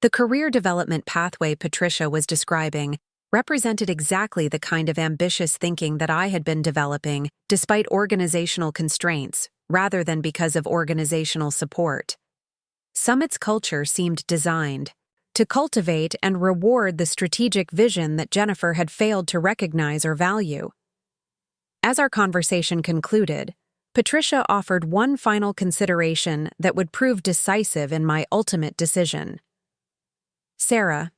The career development pathway Patricia was describing represented exactly the kind of ambitious thinking that I had been developing, despite organizational constraints, rather than because of organizational support. Summit's culture seemed designed to cultivate and reward the strategic vision that Jennifer had failed to recognize or value. As our conversation concluded, Patricia offered one final consideration that would prove decisive in my ultimate decision. Sarah,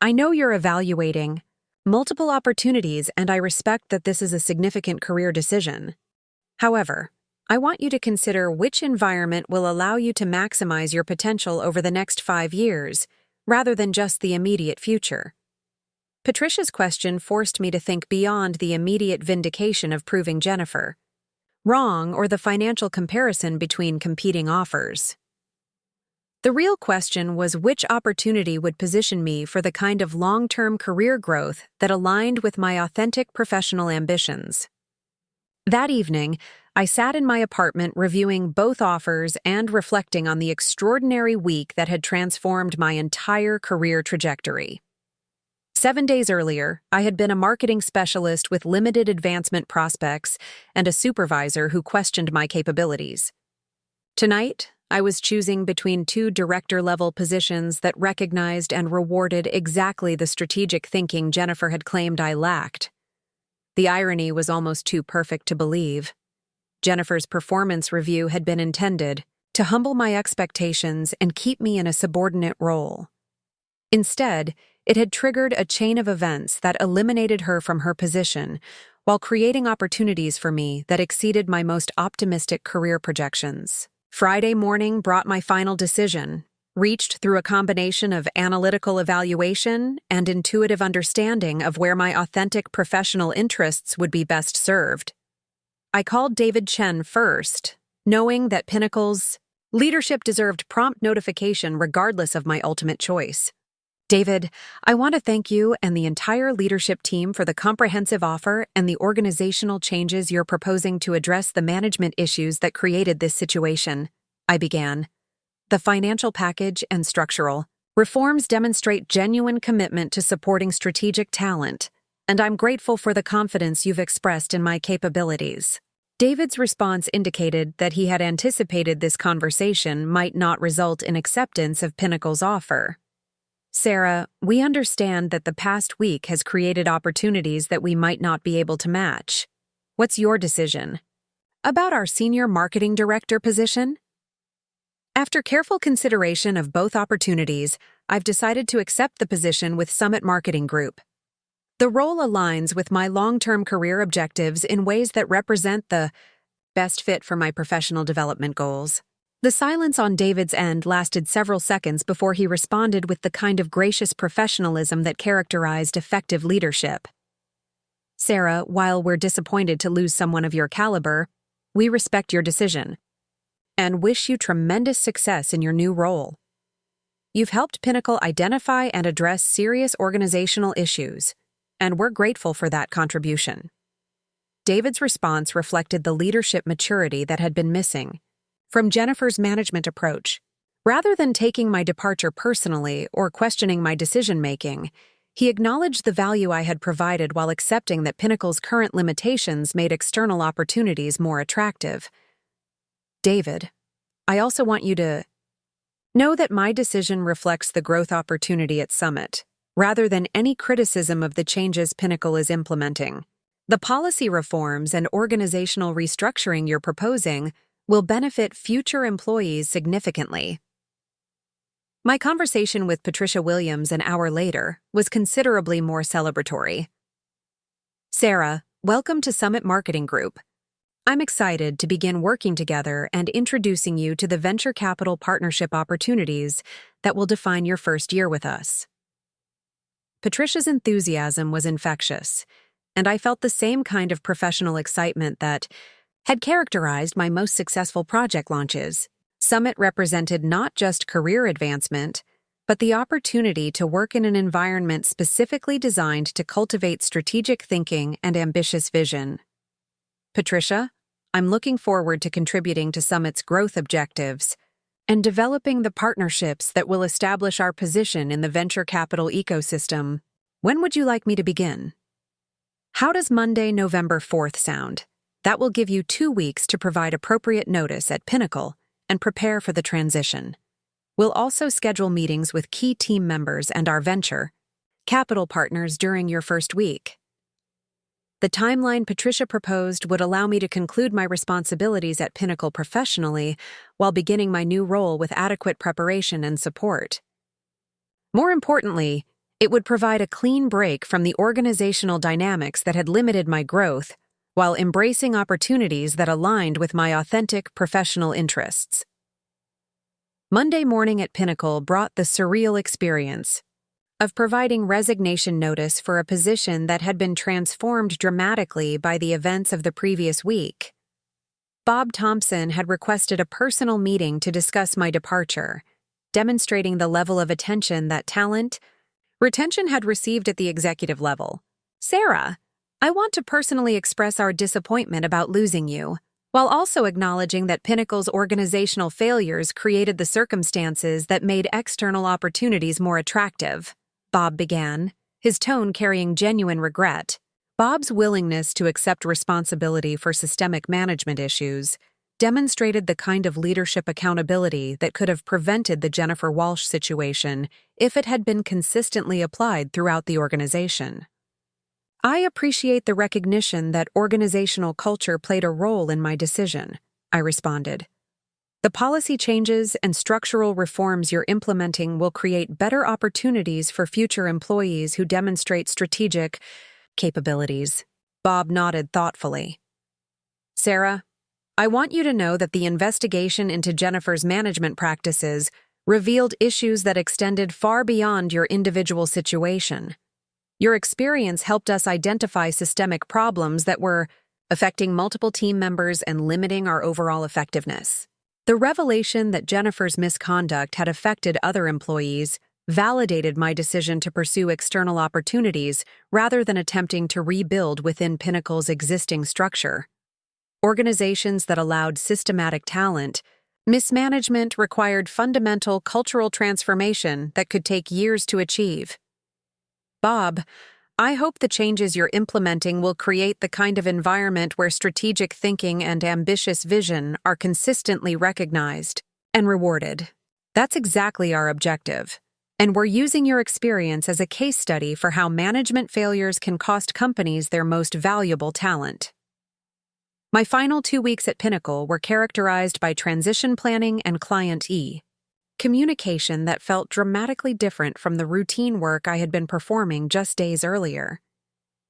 I know you're evaluating multiple opportunities, and I respect that this is a significant career decision. However, I want you to consider which environment will allow you to maximize your potential over the next 5 years, rather than just the immediate future. Patricia's question forced me to think beyond the immediate vindication of proving Jennifer wrong or the financial comparison between competing offers. The real question was which opportunity would position me for the kind of long-term career growth that aligned with my authentic professional ambitions. That evening, I sat in my apartment reviewing both offers and reflecting on the extraordinary week that had transformed my entire career trajectory. 7 days earlier, I had been a marketing specialist with limited advancement prospects and a supervisor who questioned my capabilities. Tonight, I was choosing between two director-level positions that recognized and rewarded exactly the strategic thinking Jennifer had claimed I lacked. The irony was almost too perfect to believe. Jennifer's performance review had been intended to humble my expectations and keep me in a subordinate role. Instead, it had triggered a chain of events that eliminated her from her position while creating opportunities for me that exceeded my most optimistic career projections. Friday morning brought my final decision, reached through a combination of analytical evaluation and intuitive understanding of where my authentic professional interests would be best served. I called David Chen first, knowing that Pinnacle's leadership deserved prompt notification regardless of my ultimate choice. David, I want to thank you and the entire leadership team for the comprehensive offer and the organizational changes you're proposing to address the management issues that created this situation, I began. The financial package and structural reforms demonstrate genuine commitment to supporting strategic talent, and I'm grateful for the confidence you've expressed in my capabilities. David's response indicated that he had anticipated this conversation might not result in acceptance of Pinnacle's offer. Sarah, we understand that the past week has created opportunities that we might not be able to match. What's your decision? About our senior marketing director position? After careful consideration of both opportunities, I've decided to accept the position with Summit Marketing Group. The role aligns with my long-term career objectives in ways that represent the best fit for my professional development goals. The silence on David's end lasted several seconds before he responded with the kind of gracious professionalism that characterized effective leadership. Sarah, while we're disappointed to lose someone of your caliber, we respect your decision and wish you tremendous success in your new role. You've helped Pinnacle identify and address serious organizational issues, and we're grateful for that contribution. David's response reflected the leadership maturity that had been missing from Jennifer's management approach. Rather than taking my departure personally or questioning my decision-making, he acknowledged the value I had provided while accepting that Pinnacle's current limitations made external opportunities more attractive. David, I also want you to know that my decision reflects the growth opportunity at Summit, rather than any criticism of the changes Pinnacle is implementing. The policy reforms and organizational restructuring you're proposing will benefit future employees significantly. My conversation with Patricia Williams an hour later was considerably more celebratory. Sarah, welcome to Summit Marketing Group. I'm excited to begin working together and introducing you to the venture capital partnership opportunities that will define your first year with us. Patricia's enthusiasm was infectious, and I felt the same kind of professional excitement that had characterized my most successful project launches. Summit represented not just career advancement, but the opportunity to work in an environment specifically designed to cultivate strategic thinking and ambitious vision. Patricia, I'm looking forward to contributing to Summit's growth objectives and developing the partnerships that will establish our position in the venture capital ecosystem. When would you like me to begin? How does Monday, November 4th sound? That will give you 2 weeks to provide appropriate notice at Pinnacle and prepare for the transition. We'll also schedule meetings with key team members and our venture capital partners during your first week. The timeline Patricia proposed would allow me to conclude my responsibilities at Pinnacle professionally while beginning my new role with adequate preparation and support. More importantly, it would provide a clean break from the organizational dynamics that had limited my growth while embracing opportunities that aligned with my authentic professional interests. Monday morning at Pinnacle brought the surreal experience of providing resignation notice for a position that had been transformed dramatically by the events of the previous week. Bob Thompson had requested a personal meeting to discuss my departure, demonstrating the level of attention that talent retention had received at the executive level. "Sarah, I want to personally express our disappointment about losing you, while also acknowledging that Pinnacle's organizational failures created the circumstances that made external opportunities more attractive," Bob began, his tone carrying genuine regret. Bob's willingness to accept responsibility for systemic management issues demonstrated the kind of leadership accountability that could have prevented the Jennifer Walsh situation if it had been consistently applied throughout the organization. "I appreciate the recognition that organizational culture played a role in my decision," I responded. "The policy changes and structural reforms you're implementing will create better opportunities for future employees who demonstrate strategic capabilities." Bob nodded thoughtfully. "Sarah, I want you to know that the investigation into Jennifer's management practices revealed issues that extended far beyond your individual situation. Your experience helped us identify systemic problems that were affecting multiple team members and limiting our overall effectiveness. The revelation that Jennifer's misconduct had affected other employees validated my decision to pursue external opportunities rather than attempting to rebuild within Pinnacle's existing structure. Organizations that allowed systematic talent mismanagement required fundamental cultural transformation that could take years to achieve. Bob, I hope the changes you're implementing will create the kind of environment where strategic thinking and ambitious vision are consistently recognized and rewarded. That's exactly our objective, and we're using your experience as a case study for how management failures can cost companies their most valuable talent. My final 2 weeks at Pinnacle were characterized by transition planning and client communication that felt dramatically different from the routine work I had been performing just days earlier.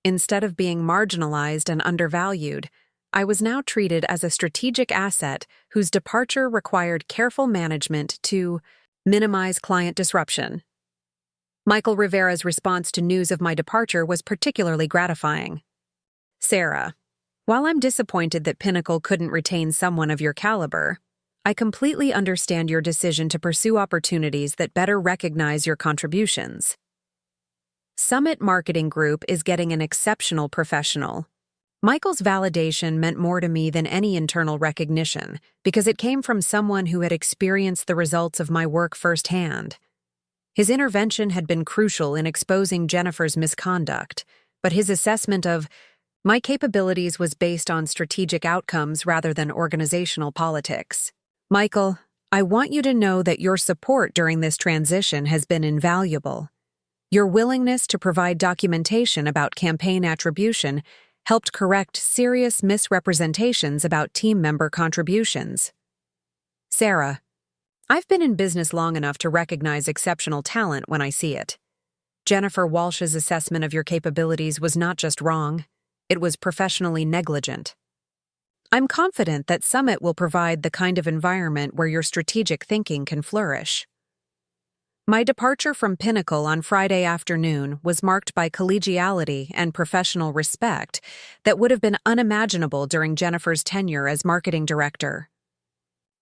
Instead of being marginalized and undervalued, I was now treated as a strategic asset whose departure required careful management to minimize client disruption. Michael Rivera's response to news of my departure was particularly gratifying. "Sarah, while I'm disappointed that Pinnacle couldn't retain someone of your caliber, I completely understand your decision to pursue opportunities that better recognize your contributions. Summit Marketing Group is getting an exceptional professional." Michael's validation meant more to me than any internal recognition because it came from someone who had experienced the results of my work firsthand. His intervention had been crucial in exposing Jennifer's misconduct, but his assessment of my capabilities was based on strategic outcomes rather than organizational politics. "Michael, I want you to know that your support during this transition has been invaluable. Your willingness to provide documentation about campaign attribution helped correct serious misrepresentations about team member contributions. Sarah, I've been in business long enough to recognize exceptional talent when I see it. Jennifer Walsh's assessment of your capabilities was not just wrong, it was professionally negligent. I'm confident that Summit will provide the kind of environment where your strategic thinking can flourish." My departure from Pinnacle on Friday afternoon was marked by collegiality and professional respect that would have been unimaginable during Jennifer's tenure as marketing director.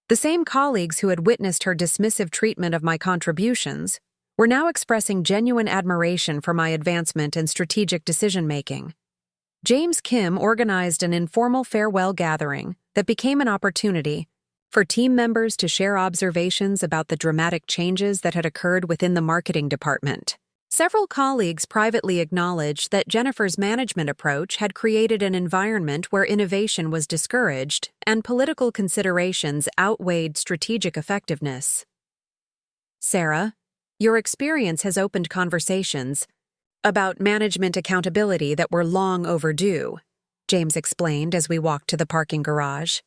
The same colleagues who had witnessed her dismissive treatment of my contributions were now expressing genuine admiration for my advancement in strategic decision-making. James Kim organized an informal farewell gathering that became an opportunity for team members to share observations about the dramatic changes that had occurred within the marketing department. Several colleagues privately acknowledged that Jennifer's management approach had created an environment where innovation was discouraged and political considerations outweighed strategic effectiveness. "Sarah, your experience has opened conversations about management accountability that were long overdue," James explained as we walked to the parking garage.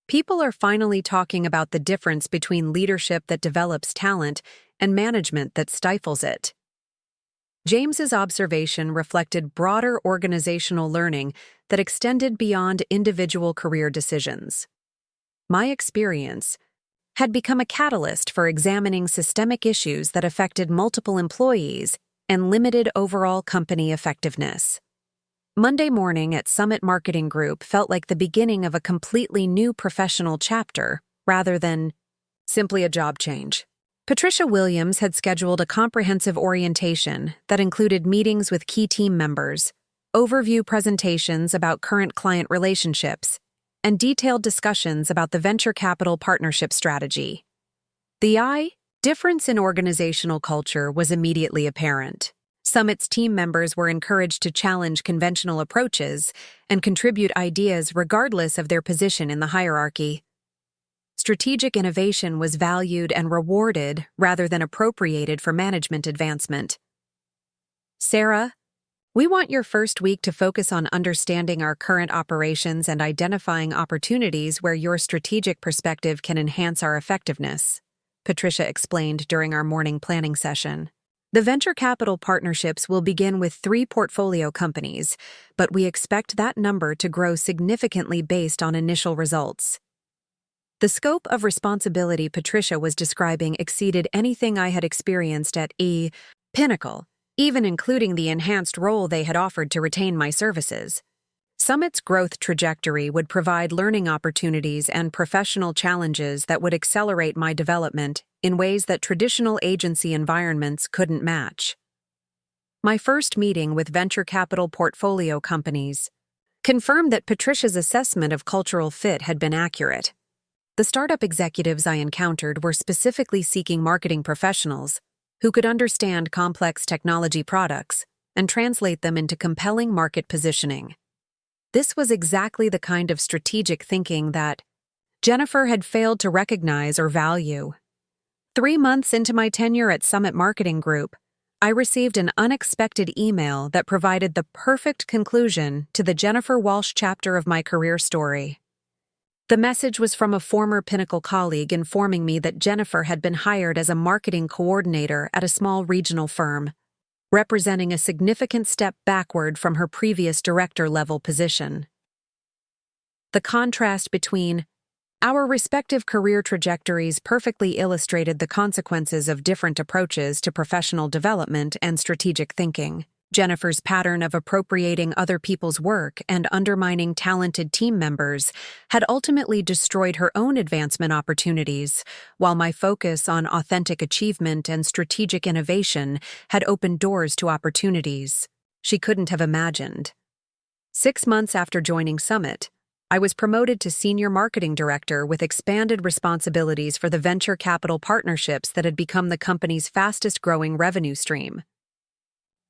"People are finally talking about the difference between leadership that develops talent and management that stifles it." James's observation reflected broader organizational learning that extended beyond individual career decisions. My experience had become a catalyst for examining systemic issues that affected multiple employees and limited overall company effectiveness. Monday morning at Summit Marketing Group felt like the beginning of a completely new professional chapter rather than simply a job change. Patricia Williams had scheduled a comprehensive orientation that included meetings with key team members, overview presentations about current client relationships, and detailed discussions about the venture capital partnership strategy. The difference in organizational culture was immediately apparent. Summit's team members were encouraged to challenge conventional approaches and contribute ideas regardless of their position in the hierarchy. Strategic innovation was valued and rewarded rather than appropriated for management advancement. Sarah, we want your first week to focus on understanding our current operations and identifying opportunities where your strategic perspective can enhance our effectiveness, Patricia explained during our morning planning session. The venture capital partnerships will begin with 3 portfolio companies, but we expect that number to grow significantly based on initial results. The scope of responsibility Patricia was describing exceeded anything I had experienced at Pinnacle, even including the enhanced role they had offered to retain my services. Summit's growth trajectory would provide learning opportunities and professional challenges that would accelerate my development in ways that traditional agency environments couldn't match. My first meeting with venture capital portfolio companies confirmed that Patricia's assessment of cultural fit had been accurate. The startup executives I encountered were specifically seeking marketing professionals who could understand complex technology products and translate them into compelling market positioning. This was exactly the kind of strategic thinking that Jennifer had failed to recognize or value. 3 months into my tenure at Summit Marketing Group, I received an unexpected email that provided the perfect conclusion to the Jennifer Walsh chapter of my career story. The message was from a former Pinnacle colleague informing me that Jennifer had been hired as a marketing coordinator at a small regional firm, representing a significant step backward from her previous director-level position. The contrast between our respective career trajectories perfectly illustrated the consequences of different approaches to professional development and strategic thinking. Jennifer's pattern of appropriating other people's work and undermining talented team members had ultimately destroyed her own advancement opportunities, while my focus on authentic achievement and strategic innovation had opened doors to opportunities she couldn't have imagined. 6 months after joining Summit, I was promoted to Senior Marketing Director with expanded responsibilities for the venture capital partnerships that had become the company's fastest-growing revenue stream.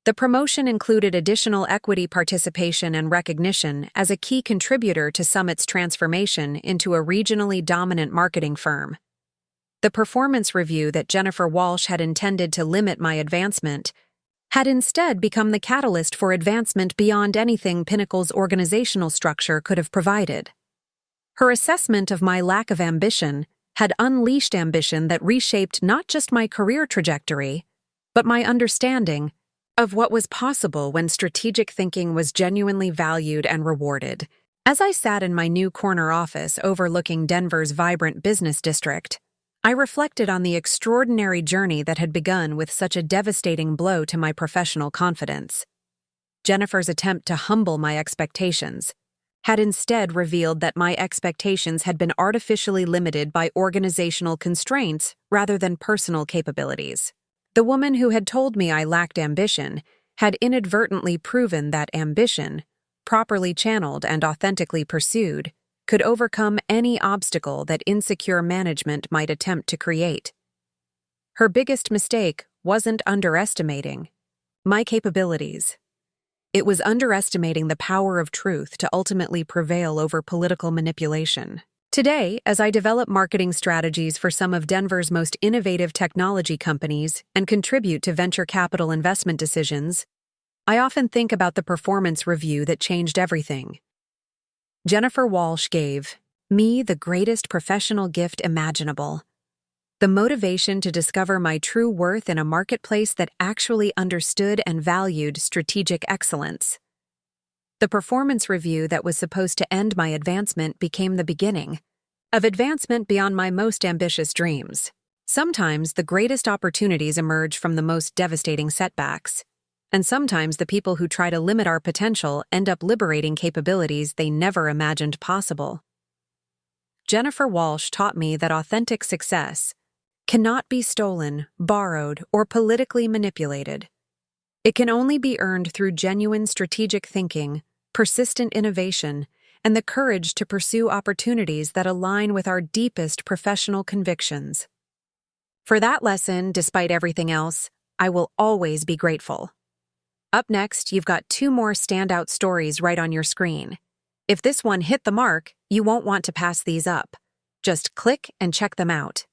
The promotion included additional equity participation and recognition as a key contributor to Summit's transformation into a regionally dominant marketing firm. The performance review that Jennifer Walsh had intended to limit my advancement had instead become the catalyst for advancement beyond anything Pinnacle's organizational structure could have provided. Her assessment of my lack of ambition had unleashed ambition that reshaped not just my career trajectory, but my understanding of what was possible when strategic thinking was genuinely valued and rewarded. As I sat in my new corner office overlooking Denver's vibrant business district, I reflected on the extraordinary journey that had begun with such a devastating blow to my professional confidence. Jennifer's attempt to humble my expectations had instead revealed that my expectations had been artificially limited by organizational constraints rather than personal capabilities. The woman who had told me I lacked ambition had inadvertently proven that ambition, properly channeled and authentically pursued, could overcome any obstacle that insecure management might attempt to create. Her biggest mistake wasn't underestimating my capabilities. It was underestimating the power of truth to ultimately prevail over political manipulation. Today, as I develop marketing strategies for some of Denver's most innovative technology companies and contribute to venture capital investment decisions, I often think about the performance review that changed everything. Jennifer Walsh gave me the greatest professional gift imaginable: the motivation to discover my true worth in a marketplace that actually understood and valued strategic excellence. The performance review that was supposed to end my advancement became the beginning of advancement beyond my most ambitious dreams. Sometimes the greatest opportunities emerge from the most devastating setbacks, and sometimes the people who try to limit our potential end up liberating capabilities they never imagined possible. Jennifer Walsh taught me that authentic success cannot be stolen, borrowed, or politically manipulated. It can only be earned through genuine strategic thinking, persistent innovation, and the courage to pursue opportunities that align with our deepest professional convictions. For that lesson, despite everything else, I will always be grateful. Up next, you've got 2 more standout stories right on your screen. If this one hit the mark, you won't want to pass these up. Just click and check them out.